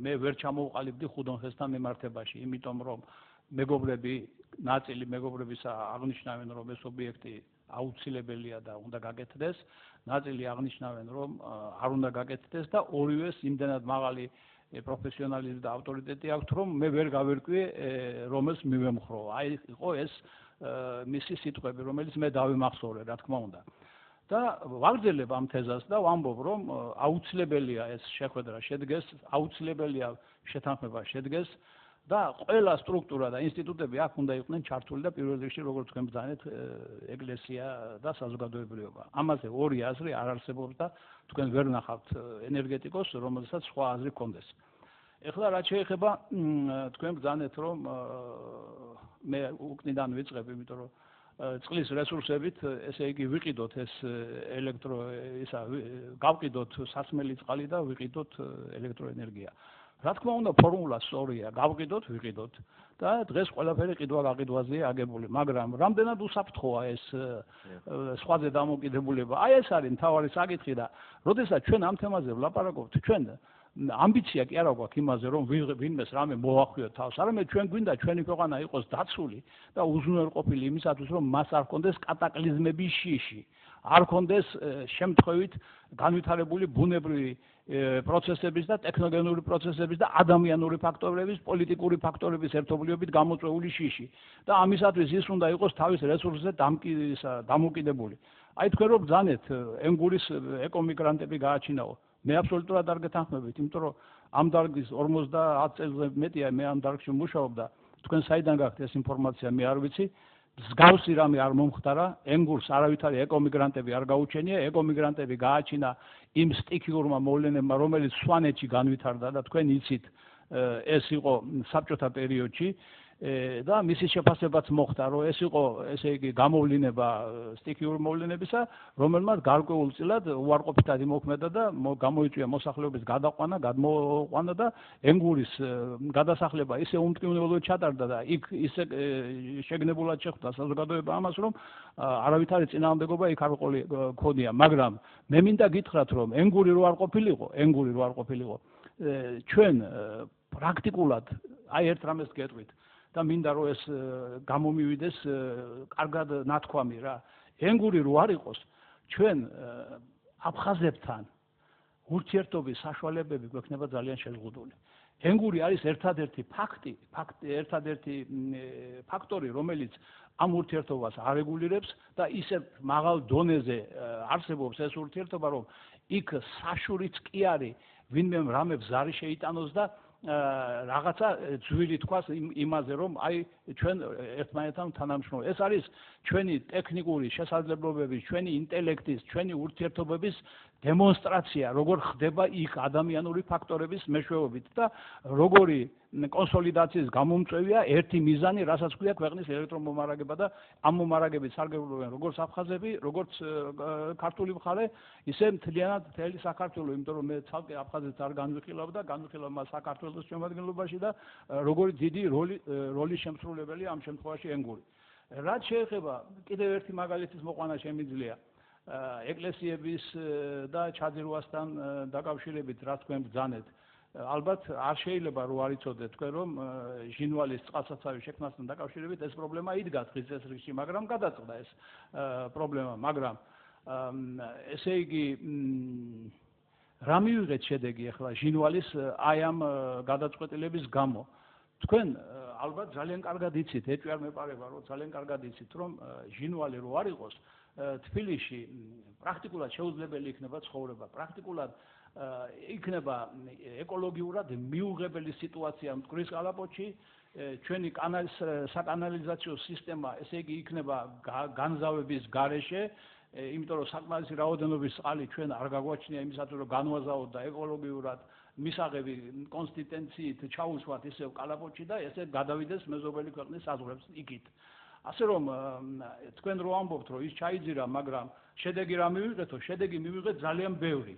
მე ვერ ჩამოვყალიბდი ხუდონხესთან მემართებაში, იმიტომ რომ ნაწილი მეგობრებისა აღნიშნავენ, რომ ეს ობიექტი აუცილებელია და უნდა გაკეთდეს ნაწილი აღნიშნავენ, რომ არ უნდა გაკეთდეს და ორივეს იმდენად მაღალი პროფესიონალიზმი და ავტორიტეტი აქვს, რომ მე ვერ გავერკვი, რომელს მივემხრო. აი იყო ეს მისი სიტყვები, რომელიც მე დავიმახსოვრე, რა თქმა უნდა. და ვაგრძელებ ამ თეზას და ვამბობ, რომ აუცილებელია ეს შეხვედრა შედგეს, აუცილებელია შეთანხმება შედგეს და ყველა სტრუქტურა და ინსტიტუტები აქ უნდა იყვნენ ჩართული და პირველ რიგში როგორც თქვენ ბრძანეთ ეკლესია და საზოგადოებრივობა. ამაზე ორი აზრი არ არსებობს და თქვენ ვერ ნახავთ ენერგეტიკოს, რომელსაც სხვა აზრი ჰქონდეს. ეხლა რაც შეეხება თქვენ ბრძანეთ, რომ მე უკნიდან ვიწყებ, იმიტომ რომ წყლის რესურსებით, ესე იგი ვიყიდოთ ეს გავყიდოთ სასმელი წყალი და ვიყიდოთ ელექტროენერგია. რა თქმა უნდა, ფორმულა სწორია, გავყიდოთ, ვიყიდოთ და დღეს ყველაფერი ყიდვა-გაყიდვაზეა აგებული, მაგრამ რამდენად უსაფრთხოა ეს სხვაზე დამოკიდებულება? აი ეს არის მთავარი საკითხი და როდესაც ჩვენ ამ თემაზე ვლაპარაკობთ, ჩვენ ამბიცია კი არა გვაქვს იმაზე, რომ ვინმეს რამე მოახვიოთ თავს, არამედ ჩვენ გვინდა ჩვენი ქვეყანა იყოს დაცული და უზრუნველყოფილი იმისათვის, რომ მას არ ჰქონდეს კატაკლიზმების შიში, არ ჰქონდეს შემთხვევით განვითარებული ბუნებრივი პროცესების და ტექნოგენური პროცესების და ადამიანური ფაქტორების, პოლიტიკური ფაქტორების ერთობლიობით გამოწვეული შიში. და ამისათვის ის უნდა იყოს თავის რესურსზე დამოკიდებული. აი თქვენ რომ ბრძანეთ ენგურის ეკომიგრანტები გააჩინაო. მე აბსოლუტურად არ გეთანხმებით, იმიტომ რომ ამ დარგის 50 წელზე მეტია მე ამ დარგში მუშაობ და თქვენ საიდან გაქვთ ეს ინფორმაცია, მე არ ვიცი. მსგავსი რამე არ მომხდარა, ენგურს არავითარი ეკომიგრანტები არ გაუჩენია, ეკომიგრანტები გააჩინა იმ სტიქიურმა მოვლენებმა, რომელიც სვანეთში განვითარდა და თქვენ იცით, ეს იყო საბჭოთა პერიოდში და მისი შეფასებაც მოხდა, რომ ეს იყო, ესე იგი, გამოვლინება სტიქიური მოვლენებისა, რომელმაც გარკვეულწილად უარყოფითად იმოქმედა და გამოიწვია მოსახლეობის გადმოყვანა და ენგურის გადასახლება ისე უმტკივნეულოდ ჩატარდა და იქ ისე შეგნებულად შეხვდა საზოგადოება ამას, რომ არავითარი წინააღმდეგობა იქ არ ქონია, მაგრამ მე მინდა გითხრათ, რომ ენგური რო არ ყოფილიყო, ჩვენ პრაქტიკულად აი ერთ რამეს გეტყვით და მინდა რომ ეს გამომივიდეს კარგად ნათქვამი რა. ენგური რო არ იყოს, ჩვენ აფხაზებთან ურთიერთობის საშუალებები გვექნება ძალიან შეზღუდული. ენგური არის ერთადერთი ფაქტორი, რომელიც ამ ურთიერთობას არეგულირებს და ისეთ მაღალ დონეზე არსებობს ეს ურთიერთობა, რომ იქ საშურიც კი არის ვინმე რამებს ზარი შეიტანოს და რაღაცა ძვირი თქვას იმაზე, რომ აი ჩვენ ერთმანეთთან თანამშრომლობთ. ეს არის ჩვენი ტექნიკური შესაძლებლობების, ჩვენი ინტელექტის, ჩვენი ურთიერთობების დემონსტრაცია, როგორ ხდება იქ ადამიანური ფაქტორების მეშვეობით და როგორი კონსოლიდაციის გამომწვევია ერთი მიზანი, რასაც ქვია ქვეყნის ელექტრომომარაგება და ამ მომარაგებით სარგებლობენ როგორც აფხაზები, როგორც ქართული მხარე, ისე მთლიანად მთელი საქართველო, იმიტომ რომ მე ცალკე აფხაზეთს არ განვიხილავ და განვიხილავ მას საქართველოს შემადგენლობაში და როგორი დიდი როლის შემსრულებელი ამ შემთხვევაში ენგური. რაც შეეხება კიდევ ერთი მაგალითის მოყვანა შემიძლია ეკლესიების და ჩაძირვასთან დაკავშირებით, რაც თქვენ ბრძანეთ. ალბათ არ შეიძლება რომ არ იცოდეთ თქვენ, რომ ჟინვალის წყალსაცავის შექმნასთან დაკავშირებით ეს პრობლემა იდგა დღის წესრიგში, მაგრამ გადაწყდა ეს პრობლემა, მაგრამ ესე იგი რა მივიღეთ შედეგი ახლა ჟინვალის აი ამ გადაწყვეტილების გამო. თქვენ ალბათ ძალიან კარგად იცით, ეჭვი არ მეპარება, რომ ძალიან კარგად იცით, რომ ჟინვალი რო არ იყოს, თბილისში პრაქტიკულად შეუძლებელი იქნება ცხოვრება, პრაქტიკულად იქნება ეკოლოგიურად მიუღებელი სიტუაცია მტკვრის კალაპოტში, ჩვენი საკანალიზაციო სისტემა, ესე იგი იქნება განზავების გარეშე, იმიტომ რომ საკმარისი რაოდენობის წყალი ჩვენ არ გაგვაჩნია იმისათვის, რომ განვაზავოთ და ეკოლოგიურად მისაღები კონსტიტენციით ჩაუსვათ ისევ კალაპოტში და ესე გადავიდეს მეზობელი ქვეყნის საზღვრებს იქით. ასე რომ თქვენ რო ამბობთ, რომ ის ჩაიძირა, მაგრამ შედეგი რა მივიღეთო? შედეგი მივიღეთ ძალიან ბევრი.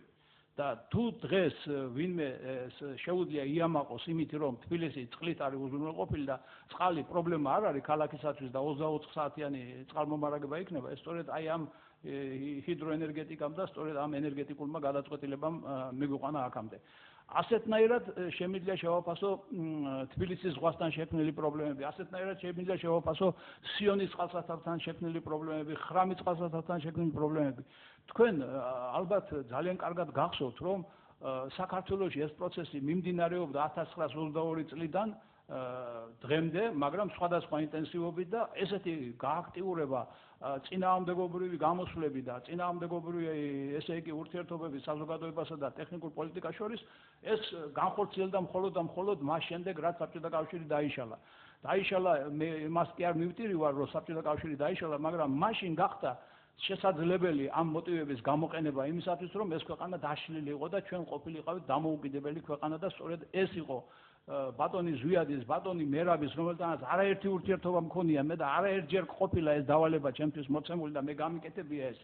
და თუ დღეს ვინმე შეუძლია იამაყოს იმით, რომ თბილისი წყლით არის უზრუნველყოფილი და წყალი პრობლემა არ არის ქალაქისათვის და 24 საათიანი წყალმომარაგება იქნება, ეს სწორედ აი ამ ჰიდროენერგეტიკამ და სწორედ ამ ენერგეტიკულმა გადაწყვეტილებამ მიგვიყვანა აქამდე. ასეთნაირად შემიძლია შევაფასო თბილისის ზღვასთან შექმნილი პრობლემები, ასეთნაირად შემიძლია შევაფასო სიონის წყალსაცავთან შექმნილი პრობლემები, ხრამის წყალსაცავთან შექმნილი პრობლემები. თქვენ ალბათ ძალიან კარგად გახსოვთ, რომ საქართველოში ეს პროცესი მიმდინარეობდა 1922 წლიდან დღემდე, მაგრამ სხვადასხვა ინტენსივობით და ესეთი გააქტიურება წინააღმდეგობრივი გამოსვლები და წინააღმდეგობრივი ესე იგი ურთიერთობები საზოგადოებასა და ტექნიკურ პოლიტიკას შორის ეს განხორციელდა მხოლოდ მას შემდეგ, რაც საბჭოთა კავშირი დაიშალა. დაიშალა, მე მას კი არ მივტირი ვარ, რომ საბჭოთა კავშირი დაიშალა, მაგრამ მაშინ გახდა შესაძლებელი ამ მოტივების გამოყენება იმისათვის, რომ ეს ქვეყანა დაშლილი იყო და ჩვენ ყოფილიყავით დამოუკიდებელი ქვეყანა და სწორედ ეს იყო ბატონი ზვიადის, ბატონი მერაბის, რომელთანაც არაერთი ურთიერთობა მქონია მე და არაერთჯერ ყოფილა ეს დავალება ჩემთვის მოცემული და მე გამიკეთებია ეს,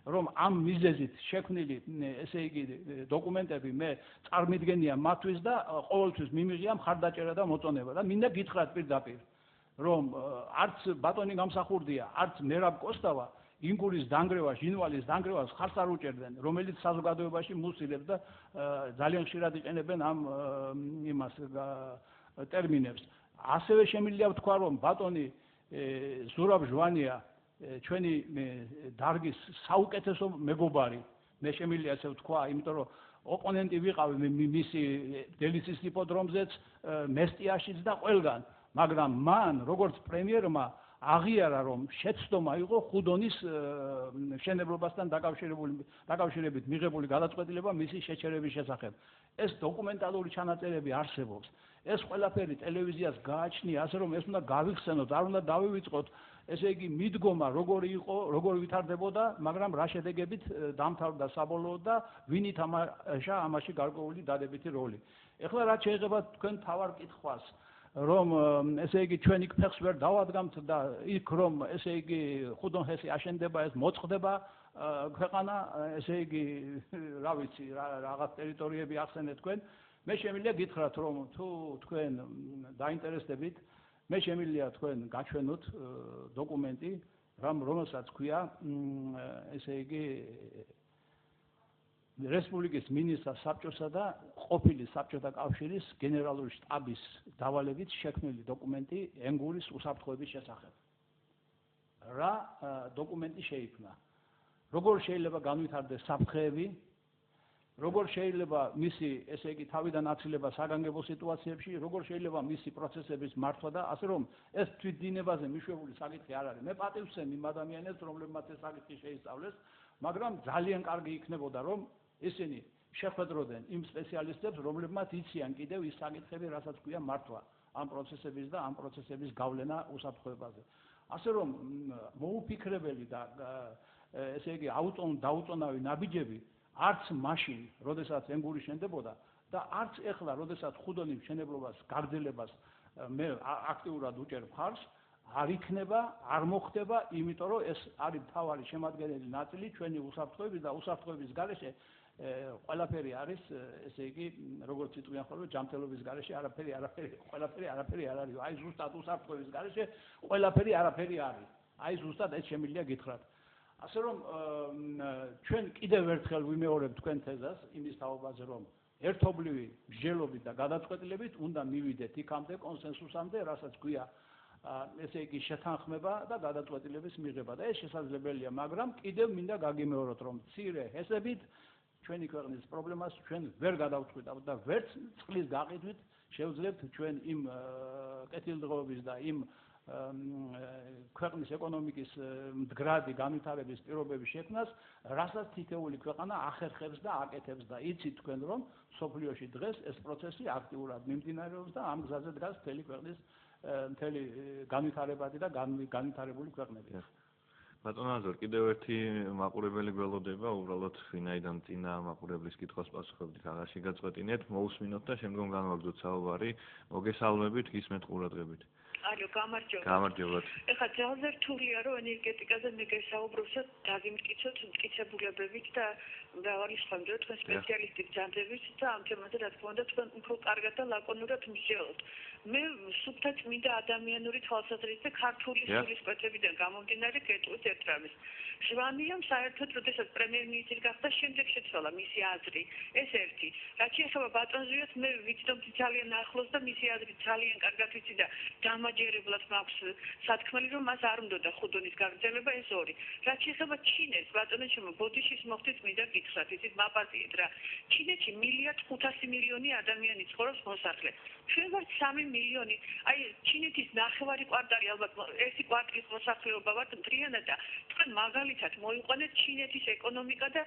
რომ ამ მიზეზით შექმნილი ესე იგი დოკუმენტები მე წარმიდგენია მათთვის და ყოველთვის მიმიღია მხარდაჭერა და მოწონება და მინდა გითხრათ პირდაპირ, რომ არც ბატონი გამსახურდია, არც მერაბ კოსტავა ინგურის დანგრევა, ჟინვალის დანგრევას ხარს არ უჭერდნენ, რომელიც საზოგადოებაში მუსილებს და ძალიან ხშირად იყენებენ ამ იმას ტერმინებს. ასევე შემიძლია ვთქვა, რომ ბატონი ზურაბ ჟვანია ჩვენი დარგის საუკეთესო მეგობარი. მე შემიძლია ესე ვთქვა, იმიტომ რომ ოპონენტი ვიყავი მისი დელიცის იპოდრომზეც, მესტიაშიც და ყველგან, მაგრამ მან როგორც პრემიერმა აღიარა, რომ შეცდომა იყო ხუდონის მშენებლობასთან დაკავშირებით მიღებული გადაწყვეტილება მისი შეჩერების შესახებ. ეს დოკუმენტალური ჩანაწერები არსებობს. ეს ყველაფერი ტელევიზიას გააჩნია, ასე რომ ეს უნდა გავიხსენოთ, არ უნდა დავივიწყოთ, ესე იგი მიდგომა როგორი იყო, როგორ ვითარდებოდა, მაგრამ რა შედეგებით დამთავრდა საბოლოოდ და ვინ ითამაშა ამაში გარკვეული დადებითი როლი. ეხლა რაც შეიძლება თქვენ თავარ კითხვას, რომ ესე იგი ჩვენ იქ ფეხს ვერ დავადგამთ და იქ რომ ესე იგი ხუდონჰესი აშენდება, ეს მოწყდება ქვეყანა, ესე იგი რა ვიცი, რაღაც ტერიტორიები ახსენეთ თქვენ. მე შემიძლია გითხრათ, რომ თუ თქვენ დაინტერესდებით, მე შემიძლია თქვენ გაჩვენოთ დოკუმენტი, რომელსაც ქვია ესე იგი რესპუბლიკის მინისტრთა საბჭოსა და ყოფილი საბჭოთა კავშირის გენერალური შტაბის დავალებით შექმნილი დოკუმენტი ენგურის უსაფრთხოების შესახებ. რა დოკუმენტი შეიქმნა? როგორ შეიძლება განვითარდეს საფრთხეები? როგორ შეიძლება მისი ესე იგი თავიდან აცილება საგანგებო სიტუაციებში, როგორ შეიძლება მისი პროცესების მართვა და ასე რომ ეს თვითდინებაზე მიშვებული საკითხი არ არის. მე პატივს ვცემ იმ ადამიანებს, რომლებმაც ეს საკითხი შეისწავლეს, მაგრამ ძალიან კარგი იქნებოდა, რომ ისინი შეხვედროდნენ იმ სპეციალისტებს, რომლებმაც იციან კიდევ ის საკითხები, რასაც ქვია მართვა ამ პროცესების და ამ პროცესების გავლენა უსაფრთხოებაზე. ასე რომ მოუფიქრებელი და ესე იგი დაუწონავი ნაბიჯები არც მაშინ, როდესაც ენგური შენდებოდა და არც ეხლა, როდესაც ხუდონის მშენებლობას, გაგრძელებას მე აქტიურად უჭერ მხარს, არ იქნება, არ მოხდება, იმიტომ რომ ეს არის მთავარი შემადგენელი ნაწილი ჩვენი უსაფრთხოების და უსაფრთხოების გარეშე ყველაფერი არის, ესე იგი, როგორც იტყვიან ხოლმე, ჯანმრთელობის გარეშე ყველაფერი არაფერი არ არის. აი ზუსტად უსაფრთხოების გარეშე ყველაფერი არაფერი არის. აი ზუსტად ეს შემიძლია გითხრათ. ასე რომ ჩვენ კიდევ ერთხელ ვიმეორებ თქვენ თეზას იმის თაობაზე, რომ ერთობლივი მსჯელობით და გადაწყვეტილებით უნდა მივიდეთ იქამდე კონსენსუსამდე, რასაც ქვია ესე იგი შეთანხმება და გადაწყვეტილების მიღება და ეს შესაძლებელია, მაგრამ კიდევ მინდა გაგიმეოროთ, რომ მცირე ჰესებით ჩვენი ქვეყნის პრობლემას ჩვენ ვერ გადავწყვიტავთ და ვერც წყლის გაყიდვით შევძლებთ ჩვენ იმ კეთილდღეობის და იმ ქვეყნის ეკონომიკის მდგრადი განვითარების პირობების შექმნას, რასაც თითეული ქვეყანა ახერხებს და აკეთებს და იცით თქვენ, რომ სოფლიოში დღეს ეს პროცესი აქტიურად მიმდინარეობს და ამ გზაზე დგას მთელი ქვეყნის მთელი განვითარებადი და განვითარებული ქვეყნები. ბატონო აზარ, კიდევ ერთი მაყურებელი გველოდება, უბრალოდ ვინაიდან წინა მაყურებლის კითხვას პასუხობდით, აღარში გაწყვეტინეთ, მოусმინოთ და შემდგომ განვაგრძოთ საუბარი. მოგესალმებით, გისმენთ ყურადღებით. ალო, გამარჯობა. გამარჯობათ. ეხლა ძალზე რთულია, რომ ენერგეტიკაზე მე გესაუბრობ და დაგიმტკიცოთ მტკიცებულებებით და მრავალი სხვა თქვენ სპეციალისტი ბრძანდებით და ამ თემაზე რა თქმა უნდა თქვენ უფრო კარგად და ლაკონურად მსჯელობთ. მე სუფთა წმინდა ადამიანური თვალსაზრისით და ქართული სულისკვეთებიდან გამომდინარე გეტყვით ერთ რამეს. ჟვანიამ საერთოდ როდესაც პრემიერ-მინისტრი გახდა შემდეგ შეცვალა მისი აზრი. ეს ერთი. რაც შეეხება ბატონზვიას მე ვიცნობ ძალიან ახლოს და მისი აზრი ძალიან კარგად ვიცი და დამაჯერებლად მაქვს სათქმელი რომ მას არ უნდოდა ხუდონის გაგრძელება ეს ორი. რაც შეეხება ჩინეთს ბატონო ჩემო ბოდიშის მოხდით მინდა გითხრათ იცით მაპატიეთ რა. ჩინეთში 1,500,000,000 ადამიანი ცხოვრობს მოსახლე. ჩვენ ვართ 3 მილიონი. აი ჩინეთის ნახევარი კვარტალი ალბათ ერთი კვარტლის მოსახლეობა ვართ მთლიანად და თქვენ მაგალითად მოიყვანეთ ჩინეთის ეკონომიკა და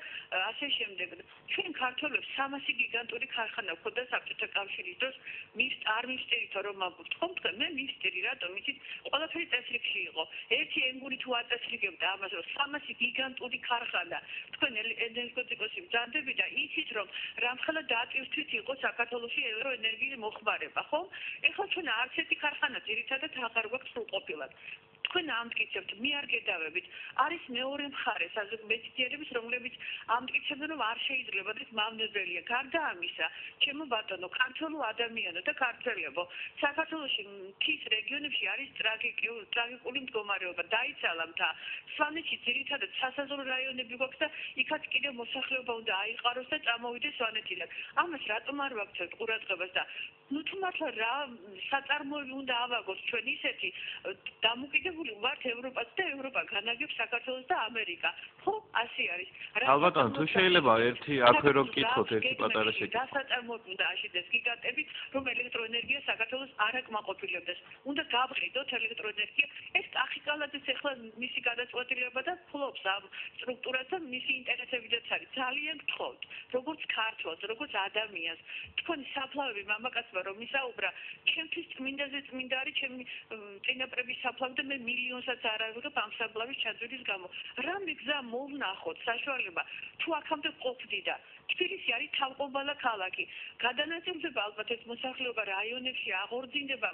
ასე შემდეგ. ჩვენ ქართველებს 300 გიგანტური ქარხანა გვქონდა საბჭოთა კავშირის დროს არ მივსტერითო რომ ამბობთ ხომ თქვენ მე მივსტერი რატომ იცით ყველაფერი წესრიგში იყო. ერთი ენგური თუ აწესრიგებდა ამას რომ 300 გიგანტური ქარხანა თქვენ ენერგეტიკოსი ბრძანდები და იცით რომ რამხელა დაატვირთვით იყო საქართველოში ელექტროენერგიის მოხმარება ხომ? ეხლა ჩვენ არც ერთი ქარხანა ძირითადად აღარ გვაქვს სრულყოფილად. თქვენ ამტკიცებთ, მე არ გედავებით. არის მეორე მხარე საზოგადოების რომლებიც ამტკიცებენ რომ არ შეიძლება და მავნებელია. გარდა ამისა, ჩემო ბატონო, ქართულ ადამიანო და ქართველებო, საქართველოში მთის რეგიონებში არის ტრაგიკული მდგომარეობა. დაიცალა მთა. სვანეთში ძირითადად სასაზღვრო რაიონები გვაქვს და იქაც კიდევ მოსახლეობა უნდა აიყაროს და წამოვიდეს სვანეთიდან. ამას რატომ არ ვაქცევთ ყურადღებას და ნუ თუ მართლა რა საწარმოები უნდა ავაგოთ ჩვენ ისეთი დამოკიდებული ვართ ევროპას და ევროპა განაგებს საქართველოს და ამერიკა. ხო, ასე არის. ალბათო, თუ შეიძლება ერთი აქვე რომ გკითხოთ ერთი პატარა შეკითხვა. დასაწარმოები უნდა აშიდეს გიგანტებით, რომ ელექტროენერგია საქართველოს არ აკმაყოფილებდეს. უნდა გავყიდოთ ელექტროენერგია. ეს კახიკალაძის ახლა მისი გადაწყვეტილება და ფლობს ამ სტრუქტურას და მისი ინტერესებიდანაც არის. ძალიან გთხოვთ, როგორც ქართველს, როგორც ადამიანს, თქვენი საფლავები მამაკაცმა რომ ისაუბრა, ჩემთვის წმინდაზე წმინდა არის ჩემი წინაპრების საფლავი და მე მილიონსაც არ ავიღებ ამ საფლავის ჩაძვრის გამო. რამე გზა მოვნახოთ საშუალება თუ აქამდე ყოფდი და თბილისი არის თავყობალა ქალაქი. გადანაწილდება ალბათ ეს მოსახლეობა რაიონებში აღორძინდება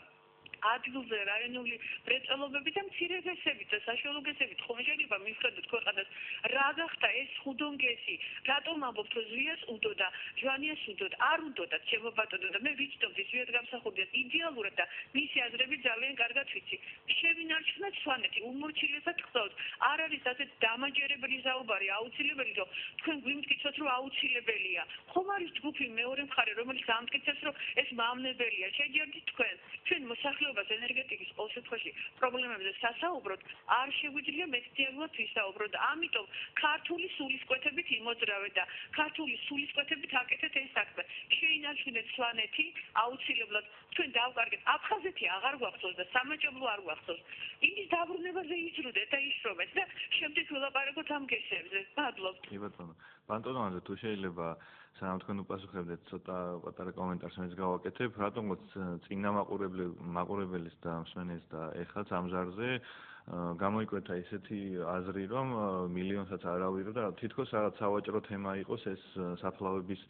ადგილზე რაიონული მრეწველობები და მცირე გესებით და საშუალო გესებით ხომ შეიძლება მივხვდეთ ქვეყანას რა გახდა ეს ხუდონგესი რატომ ამბობთ რომ ზვიას უდოდა ჟვანიას უდოდა არ უდოდა ჩემო ბატონო და მე ვიცნობდი ზვიას გამსახურდია იდეალურად და მისი აზრები ძალიან კარგად ვიცი შევინარჩუნეთ სვანეთი უმორჩილესად გხდოთ არ არის ასე დამაჯერებელი საუბარი აუცილებელი რომ თქვენ გვიმტკიცოთ რომ აუცილებელია ხომ არის ჯგუფი მეორე მხარე რომელიც ამტკიცებს რომ ეს მავნებელია შეჯერდით თქვენ ჩვენ მოსახლეობა ენერგეტიკის ყოველ შემთხვევაში პრობლემებზე სასაუბროთ არ შეგვიძლია მეცნიერულად ვისაუბროთ ამიტომ ქართული სულისკვეთებით იმოძრავე და ქართული სულისკვეთებით აკეთეთ ეს საქმე შეინარჩუნეთ სვანეთი აუცილებლად თქვენ დავკარგეთ აფხაზეთი აღარ გვახსოვს და სამაჭებლო არ გვახსოვს იმის დაბრუნებაზე იზრუნდეთ და ისრობეთ და შემდეგ ველაპარაკოთ ამ გესებზე მადლობთ კი ბატონო ბანტონოანზე თუ შეიძლება სანამ თქვენ უპასუხებდეთ ცოტა პატარა კომენტარს მეც გავაკეთებ რატომღაც წინა მაყურებელის და მსმენელის და ეხლაც ამ ჟარზე გამოიკვეთა ისეთი აზრი რომ მილიონსაც არ ავიღებ და თითქოს რაღაც სავაჭრო თემა იყოს ეს საფლავების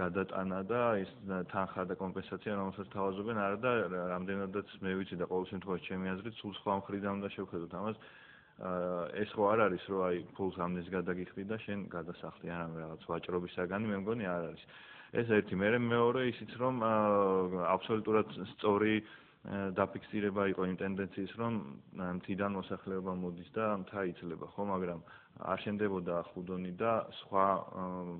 გადატანა და ეს თანხა და კომპენსაცია რომელსაც თავაზობენ არა და რამდენადაც მე ვიცი და ყოველ შემთხვევაში ჩემი აზრით სულ სხვა მხრიდან უნდა შევხედოთ ამას ეს ხო არ არის რომ აი ფულს ამnes გადაგიხდი და შენ გადასახლდი არამედ რაღაც ვაჭრობის საგანი მე მგონი არ არის ეს ერთი მეორე ისიც რომ აბსოლუტურად სწორი დაფიქსირება იყო იმ ტენდენციის რომ მთიდან მოსახლეობა მოდის და მთა იცლება ხო მაგრამ არ შენდებოდა ხუდონი და სხვა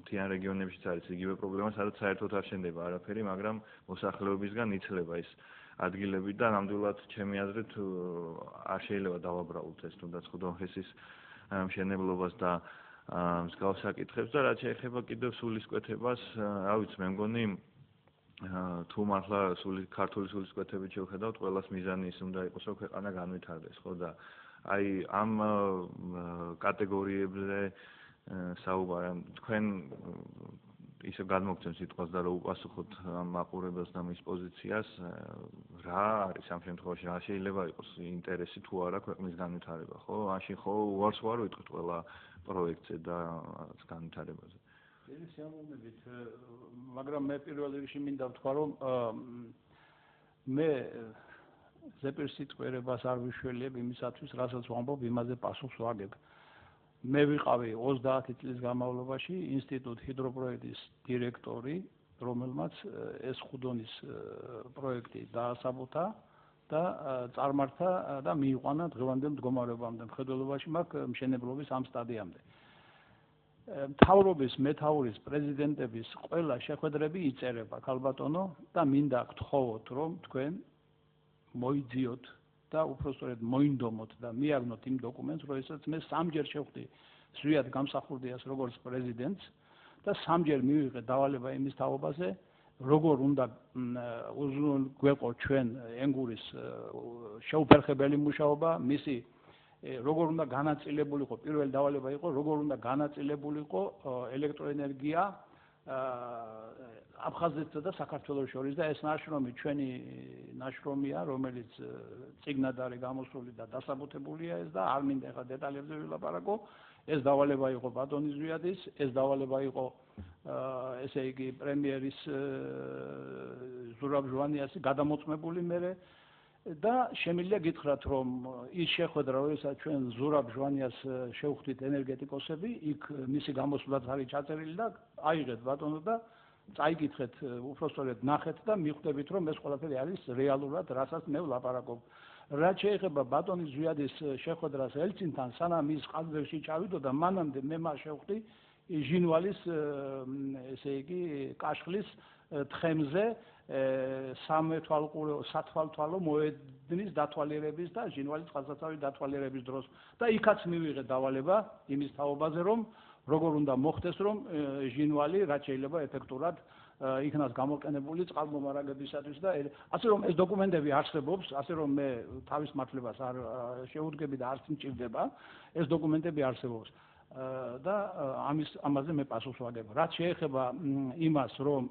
მთიან რეგიონებშიც არის იგივე პრობლემა სადაც საერთოდ არ შენდება არაფერი მაგრამ მოსახლეობისგან იცლება ის ადგილები და ნამდვილად ჩემი აზრით არ შეიძლება დავაბრალოთ ეს თუნდაც ხუდონხესის მშენებლობას და მსგავს საკითხებს და რაც შეეხება კიდევ სულისკვეთებას რა ვიცი მე მგონი თუ მართლა ქართული სულისკვეთებით შევხედავთ ყველას მიზანი ის უნდა იყოს რომ ქვეყანა განვითარდეს ხო და აი ამ კატეგორიებზე საუბარი თქვენ ისე გადმოგცემ სიტყვას და რომ უპასუხოთ ამ მაყურებელს და მის პოზიციას რა არის ამ შემთხვევაში რა შეიძლება იყოს ინტერესი თუ არა ქვეყნის განვითარება ხო მაშინ ხო უარს ვარ ვიტყვით ყველა პროექტზე და განვითარებაზე ეს სიამოვნებით მაგრამ მე პირველ რიგში მინდა ვთქვა რომ მე ზეპირ სიტყვერებას არ ვიშველიებ იმისათვის რასაც ვამბობ იმაზე პასუხს ვაგებ მე ვიყავი 30 წლის განმავლობაში ინსტიტუტ ჰიდროპროექტის დირექტორი, რომელმაც ეს ხუდონის პროექტი დაასაბუთა და წარმართა და მიიყვანა დღევანდელ მდგომარეობამდე. მხედველობაში მაქვს მშენებლობის ამ სტადიამდე. მთავრობის, მეთაურის, პრეზიდენტების ყველა შეხვედრები იწერება, ქალბატონო, და მინდა გთხოვოთ, რომ თქვენ მოიძიოთ და უпростоრედ მოინდომოთ და მიაგნოთ იმ დოკუმენტს, როდესაც მე 3-ჯერ შევხვდი ზვიად გამსახურდიას როგორც პრეზიდენტს და 3-ჯერ მივიღე დავალება იმის თაობაზე, როგორ უნდა გვეყო ჩვენ ენგურის შეუფერხებელი მუშაობა, მისი როგორ უნდა განაწილებულიყო, პირველი დავალება იყო, როგორ უნდა განაწილებულიყო ელექტროენერგია აფხაზეთსა და საქართველოს შორის და ეს ნაშრომი ჩვენი ნაშრომია, რომელიც წიგნად არის გამოსული და დასაბუთებულია ეს და არ მინდა ახლა დეტალებზე ვილაპარაკო. ეს დავალება იყო ბატონის ზვიადის, ეს დავალება იყო ესე იგი პრემიერის ზურაბ ჟვანიასი გადამოწმებული მერე და შემიძლია გითხრათ, რომ ის შეხვედრა, როდესაც ჩვენ ზურაბ ჟვანიას შევხვდით ენერგეტიკოსები, იქ მისი გამოსვლაც არის ჩაწერილი და აიღეთ ბატონო და წაიკითხეთ, უпростоრედ ნახეთ და მიხვდებით, რომ ეს ყველაფერი არის რეალურად, რასაც მე ვლაპარაკობ. რაც შეეხება ბატონის ზვიადის შეხვედრას ელცინთან, სანამ ის ყალბებში ჩავიდოდა, მანამდე მე მას შევხვდი ჟინვალის ესე იგი კაშხლის თხემზე სათვალთვალო მოედნის დათვალიერების და ჟინვალის წყალსაცავის დათვალიერების დროს და იქაც მივიღე დავალება იმის თაობაზე, რომ როგორ უნდა მოხდეს, რომ ჟინვალი რაც შეიძლება ეფექტურად იქნას გამოყენებული წყალმომარაგებისათვის და ასე რომ ეს დოკუმენტები არსებობს, ასე რომ მე თავის მართლებას არ შეუდგები და არც მჭირდება, ეს დოკუმენტები არსებობს. და ამაზე მე პასუხს ვაგებ. რაც შეეხება იმას, რომ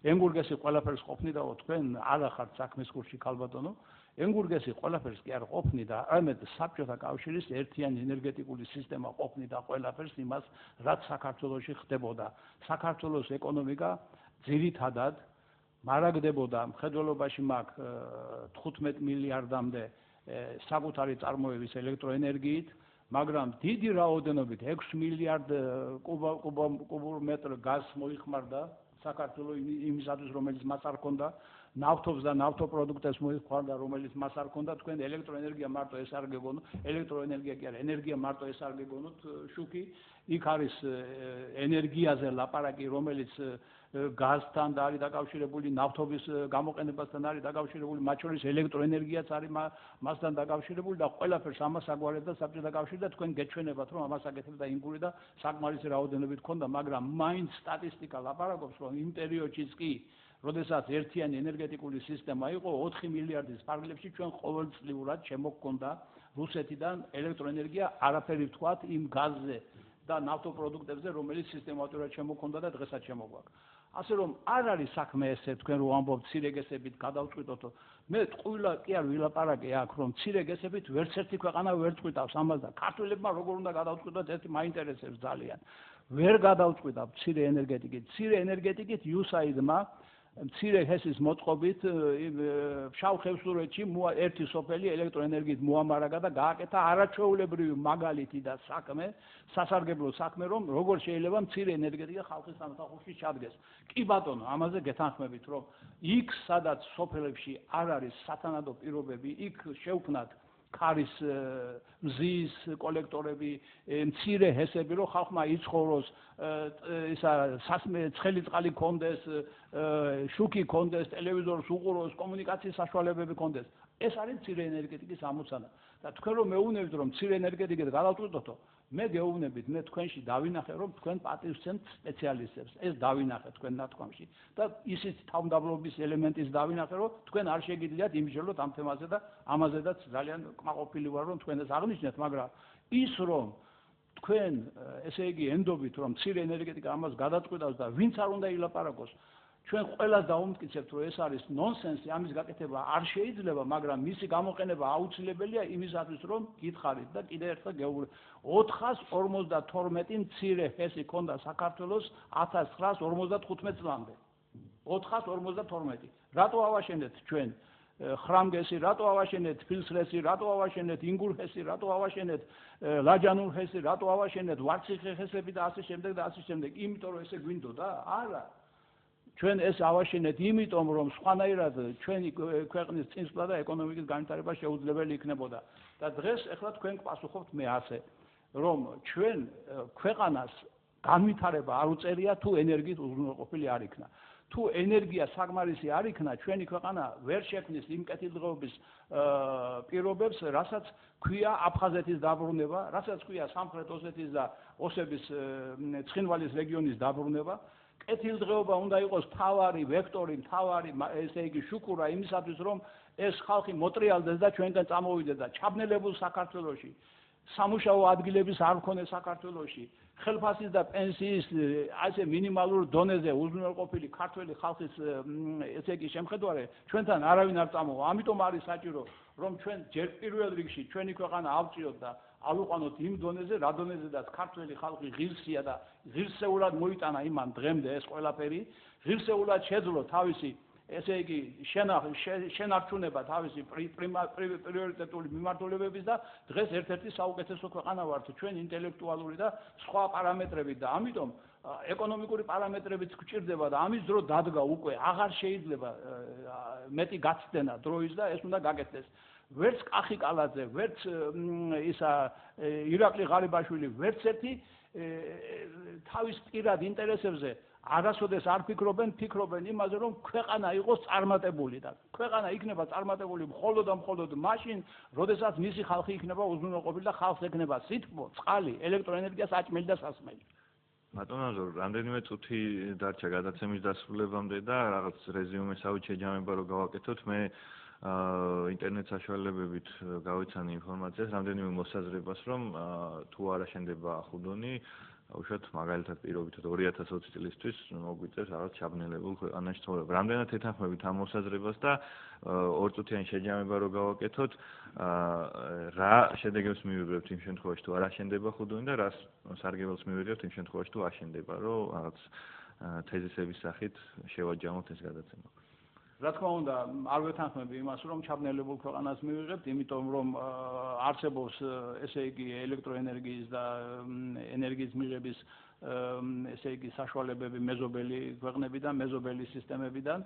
ენგურგესი ყველაფერს ყოფნიდაო თქვენ არ ახართ საქმის კურსში ქალბატონო, ენგურგესი ყველაფერს კი არ ყოფნი და ამეთ საბჭოთა კავშირის ერთიანი ენერგეტიკული სისტემა ყოფნიდა ყველაფერს იმას, რაც საქართველოში ხდებოდა. საქართველოს ეკონომიკა ძირითადად მარაგდებოდა, მხედველობაში მაქვს 15 მილიარდამდე საკუთარი წარმოების ელექტროენერგიით, მაგრამ დიდი რაოდენობით 6 მილიარდ კუბურ მეტრ გაზს მოიხმარდა საქართველოს იმისათვის, რომელიც მას არ ჰქონდა, ნავთობს და ნავთობპროდუქტებს მოიხმარდა, რომელიც მას არ ჰქონდა, თქვენ ელექტროენერგია მარტო ეს არ გეგონოთ, ელექტროენერგია კი არა, ენერგია მარტო ეს არ გეგონოთ, შუქი, იქ არის ენერგიაზე ლაპარაკი, რომელიც გაზთან და არის დაკავშირებული, ნავთობის გამოყენებასთან არის დაკავშირებული, მათ შორის ელექტროენერგიაც არის მასთან დაკავშირებული და ყველაფერს ამას აგვარებდა საბჭოთა კავშირი და თქვენ გეჩვენებათ, რომ ამას აკეთებდა ინგური და საკმარისი რაოდენობით ჰქონდა, მაგრამ მაინც სტატისტიკა ლაპარაკობს, რომ იმ პერიოდშიც კი, როდესაც ერთიანი ენერგეტიკული სისტემა იყო 4 მილიარდის ფარგლებში ჩვენ ყოველწლიურად შემოგქონდა რუსეთიდან ელექტროენერგია, არაფერი ვთქვათ იმ გაზზე და ნავთობპროდუქტებზე, რომელიც სისტემატურად შემოგქონდა და დღესაც შემოგვაქვს. ასე რომ არ არის საქმე ესე თქვენ რო ამბობთ მცირე გესებით გადავწყვიტოთო. მე ტყუილა კი არ ვილაპარაკე აქ, რომ მცირე გესებით ვერც ერთი ქვეყანა ვერ წყვიტავს ამას და ქართველებმა როგორ უნდა გადავწყვიტოთ, ეს მაინტერესებს ძალიან. ვერ გადავწყვიტავ მცირე ენერგეტიკით. მცირე ენერგეტიკით USAID-მა მცირე ჰესის მოწყობით შავ ხევსურეთში ერთი სოფელი ელექტროენერგიით მოამარაგა და გააკეთა არაჩვეულებრივი მაგალითი და საქმე, სასარგებლო საქმე, რომ როგორ შეიძლება მცირე ენერგეტიკა ხალხის სამსახურში ჩადგეს. კი ბატონო, ამაზე გეთანხმებით, რომ იქ სადაც სოფელებში არ არის სათანადო პირობები, იქ შევქმნათ ქარის მზის კოლექტორები, მცირე ჰესები, რომ ხალხმა იცხოვროს, ისა ცხელი წყალი ქონდეს, შუქი ქონდეს, ტელევიზორს უყუროს, კომუნიკაციის საშუალებები ქონდეს. ეს არის მცირე ენერგეტიკის ამოცანა. და თქვენ რომ მეუბნებით, რომ მცირე ენერგეტიკით გადავწყვიტოთო, მე გეუბნებით, მე თქვენში დავინახე, რომ თქვენ პატივსცემთ სპეციალისტებს. ეს დავინახე თქვენ ნათქვამში და ისიც თავმდაბლობის ელემენტის დავინახე, რომ თქვენ არ შეგიძლიათ იმჟელოთ ამ თემაზე და ამაზედაც ძალიან კმაყოფილი ვარ, რომ თქვენ ეს აღნიშნეთ, მაგრამ ის რომ თქვენ ესე იგი ენდობით, რომ მცირე ენერგეტიკა ამას გადაწყვიტავს და ვინც არ უნდა ილაპარაკოს, ჩვენ ყველა დაუმტკიცებთ, რომ ეს არის ნონსენსი, ამის გაკეთება არ შეიძლება, მაგრამ მისი გამოყენება აუცილებელია იმისათვის, რომ გითხარით და კიდევ ერთხელ გეუბნებით. 452 მცირე ჰესი ქონდა საქართველოს 1955 წლამდე. 452. რატო ავაშენეთ ჩვენ ხრამგესი რატო ავაშენეთ, ფილსრესი რატო ავაშენეთ, ინგურჰესი რატო ავაშენეთ, ლაჯანურჰესი რატო ავაშენეთ, ვარციხეხესები და ასე შემდეგ და ასე შემდეგ. იმიტომ რომ ესე გვინდოდა? არა. ჩვენ ეს ავაშენეთ იმიტომ რომ სხვანაირად ჩვენი ქვეყნის წინსვლა და ეკონომიკის განვითარება შეუძლებელი იქნებოდა. და დღეს ეხლა თქვენ გპასუხობთ მე ასე, რომ ჩვენ ქვეყანას განვითარება არ უწევია თუ ენერგიით უზრუნველყოფილი არ იქნა. თუ ენერგია საკმარისი არ იქნა, ჩვენი ქვეყანა ვერ შექმნის იმ კეთილდღეობის პირობებს, რასაც ქვია აფხაზეთის დაბრუნება, რასაც ქვია სამხრეთ ოსეთის და ოსების ცხინვალის რეგიონის დაბრუნება. კეთილდღეობა უნდა იყოს მთავარი ვექტორი, მთავარი ესე იგი შუქურა იმისათვის, რომ ეს ხალხი მოტრიალდეს და ჩვენთან წამოვიდეს და ჩაბნელებულ საქართველოში, სამუშაო ადგილების არ მქონდეს საქართველოში, ხელფასის და პენსიის ასე მინიმალურ დონეზე უზრუნველყოფილი ქართველი ხალხის ესე იგი შემხედვარე ჩვენთან არავინ არ წამოვა. ამიტომ არის საჭირო, რომ ჩვენ ჯერ პირველ რიგში ჩვენი ქვეყანა ავწიოთ და ავუყანოთ იმ დონეზე, რა დონეზედაც ქართველი ხალხი ღირსია და ღირსეულად მოიტანა იმან დღემდე ეს ყველაფერი, ღირსეულად შეძლო თავისი ესე იგი შენარჩუნება თავისი პრიორიტეტული მიმართულებების და დღეს ერთ-ერთი საუკეთესო ქვეყანა ვართ ჩვენ ინტელექტუალური და სხვა პარამეტრებით და ამიტომ ეკონომიკური პარამეტრებით გვჭირდება და ამის დრო დადგა უკვე აღარ შეიძლება მეტი გაცდენა დროის და ეს უნდა გაკეთდეს. ვერც კახი კალაძე, ვერც ისა ირაკლი ღარიბაშვილი, ვერც ერთი თავის პირად ინტერესებზე არასოდეს არ ფიქრობენ იმაზე, რომ ქვეყანა იყოს წარმატებული და ქვეყანა იქნება წარმატებული მხოლოდ და მხოლოდ მაშინ, როდესაც მისი ხალხი იქნება უზრუნველყოფილი და ხალხს ექნება სითბო, წყალი, ელექტროენერგია, საჭმელი და სასმელი. ბატონო აზორ, რამდენიმე წუთი დარჩა გადაცემის დასრულებამდე და რაღაც რეზიუმესავით შეჯამება რომ გავაკეთოთ, მე ინტერნეტ საშუალებებით გავიცანი ინფორმაციას, რამდენიმე მოსაზრებას, რომ თუ არ აშენდება ხუდონი, უშუალოდ მაგალითად პირობითად 2020 წლისთვის მოგვიწევს რაღაც ჩაბნელებულ ქვეყანაში ცხოვრება. რამდენად ეთანხმებით ამ მოსაზრებას და ორწუთიანი შეჯამება რო გავაკეთოთ, რა შედეგებს მივიღებთ იმ შემთხვევაში თუ არ აშენდება ხუდონი და რა სარგებელს მივიღებთ იმ შემთხვევაში თუ აშენდება, რომ რაღაც თეზისების სახით შევაჯამოთ ეს გადაცემა. რა თქმა უნდა, არ ვეთანხმები იმას, რომ ჩაბნელებულ ქვეყანას მივიღებთ, იმიტომ რომ არსებობს ესე იგი ელექტროენერგიის და ენერგიის მიღების ესე იგი საშუალებები მეზობელი ქვეყნებიდან, მეზობელი სისტემებიდან,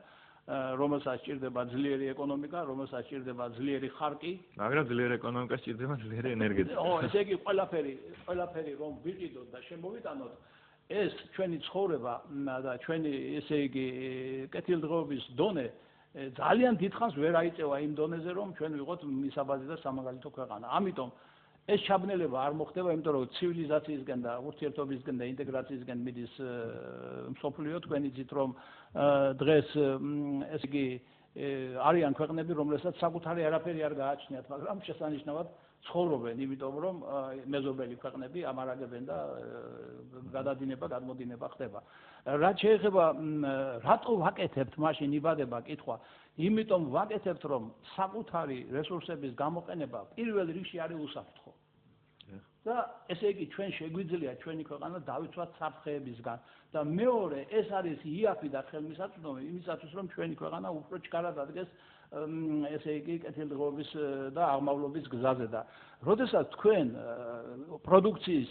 რომელსაც სჭირდება ძლიერი ეკონომიკა, რომელსაც სჭირდება ძლიერი ხარკი. მაგრამ ძლიერი ეკონომიკა სჭირდება ძლიერი ენერგეტიკა. ესე იგი ყველაფერი რომ ვიყიდოთ და შემოვიტანოთ ეს ჩვენი ცხოვრება და ჩვენი ესე იგი კეთილდღეობის დონე ძალიან დიდხანს ვერ აიწევა იმ დონეზე, რომ ჩვენ ვიყოთ მისაბაძი და სამაგალითო ქვეყანა. ამიტომ ეს ჩაბნელება არ მოხდება, იმიტომ რომ ცივილიზაციისგან და ურთიერთობისგან და ინტეგრაციისგან მიდის მსოფლიო, თქვენ იცით რომ დღეს ესე იგი არიან ქვეყნები, რომლებსაც საკუთარი არაფერი არ გააჩნიათ, მაგრამ შესანიშნავად ცხოვრობენ, იმიტომ რომ მეზობელი ქვეყნები ამარაგებენ და გადადინება, გადმოდინება ხდება. რაც შეეხება რატო ვაკეთებთ მაშინ იბადება კითხვა, იმიტომ ვაკეთებთ, რომ საკუთარი რესურსების გამოყენება პირველ რიგში არის უსაფრთხო. და ესე იგი ჩვენ შეგვიძლია ჩვენი ქვეყანა დავიცვათ საფრთხეებისგან და მეორე ეს არის იაფი და ხელმისაწვდომი იმისათვის, რომ ჩვენი ქვეყანა უფრო ჩქარად ადგეს ესე იგი კეთილდღეობის და აღმავლობის გზაზე და როდესაც თქვენ პროდუქციის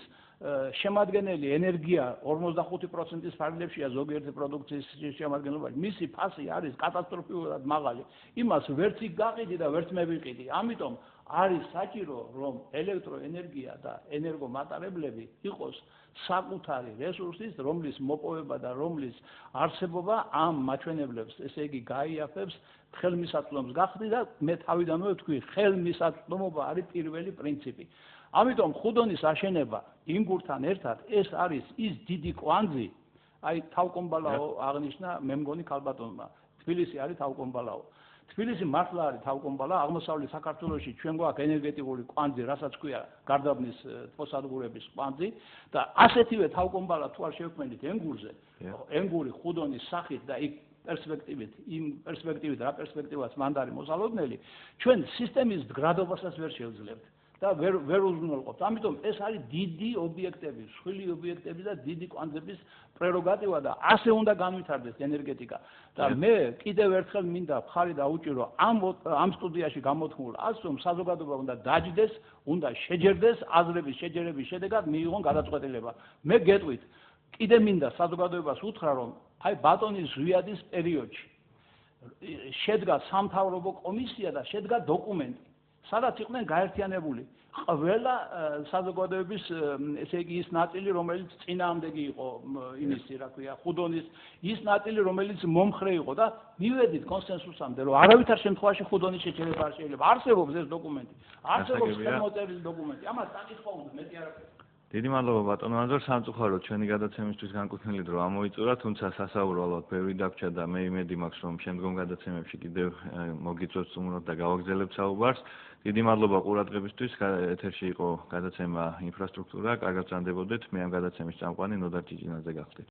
შემადგენელი ენერგია 45%-ის ფარგლებშია ზოგიერთი პროდუქციის შემადგენლობაში, მისი ფასი არის კატასტროფულად მაღალი. იმას ვერც იქ გაყიდი და ვერც მე ვიყიდი. ამიტომ არის საჭირო, რომ ელექტროენერგია და ენერგომატარებლები იყოს საკუთარი რესურსის, რომლის მოპოვება და რომლის არსებობა ამ მაჩვენებლებს, ესე იგი გაიაფებს ხელმისაწვდომს გახდი და მე თავიდანვე ვთქვი, ხელმისაწვდომობა არის პირველი პრინციპი. ამიტომ ხუდონის აშენება ინგურთან ერთად ეს არის ის დიდი კვანძი, აი თავკომბალაო აღნიშნა მე მგონი ქალბატონმა. თბილისი არის თავკომბალაო. თბილისი მართლა არის თავკომბალა, აღმოსავლეთ საქართველოში ჩვენ გვაქვს ენერგეტიკული კვანძი, რასაც ქვია გარდაბნის თბოსადგურების კვანძი და ასეთივე თავკომბალა თუ არ შევქმნით ენგურზე, ენგური ხუდონის სახით და იქ პერსპექტივით რა პერსპექტივას მანდ არის მოსალოდნელი, ჩვენ სისტემის მდგრადობასაც ვერ შევძლებთ. და ვერ უზრუნველყოფთ. ამიტომ ეს არის დიდი ობიექტები, მსხვილი ობიექტები და დიდი კვანძების პრეროგატივა და ასე უნდა განვითარდეს ენერგეტიკა. და მე კიდევ ერთხელ მინდა მხარი დაუჭირო ამ სტუდიაში გამოთქმულ აზრს, რომ საზოგადოება უნდა დაჯდეს, უნდა შეჯერდეს, აზრების შეჯერების შედეგად მიიღონ გადაწყვეტილება. მე გეტყვით, კიდე მინდა საზოგადოებას უთხრა, რომ აი ბატონის ზვიადის პერიოდში შედგა სამთავრობო კომისია და შედგა დოკუმენტი, სადაც იყვნენ გაერთიანებული ყველა საზოგადოების ესე იგი ის ნაწილი, რომელიც წინააღმდეგი იყო იმისი, რა ქვია, ხუდონის, ის ნაწილი, რომელიც მომხრე იყო და მივედით კონსენსუსამდე, რომ არავითარ შემთხვევაში ხუდონის შეჩერება არ შეიძლება. არსებობს ეს დოკუმენტი, არსებობს შემოწერილი დოკუმენტი, ამას დაკითხვა უნდა, მეტი არაფერი. დიდი მადლობა ბატონო ანზორ, სამწუხაროდ ჩვენი გადაცემისთვის განკუთვნილი დრო ამოიწურა, თუმცა სასაუბრო ალბათ ბევრი დაგვრჩა და მე იმედი მაქვს, რომ შემდგომ გადაცემებში კიდევ მოგიწევთ სტუმრად და გავაგრძელებთ საუბარს. დიდი მადლობა ყურადღებისთვის. ეთერში იყო გადაცემა ინფრასტრუქტურა. კარგად ვწანდებოდეთ. მე ამ გადაცემის წამყვანი ნოდარ ჭიჭინაძე გახდით.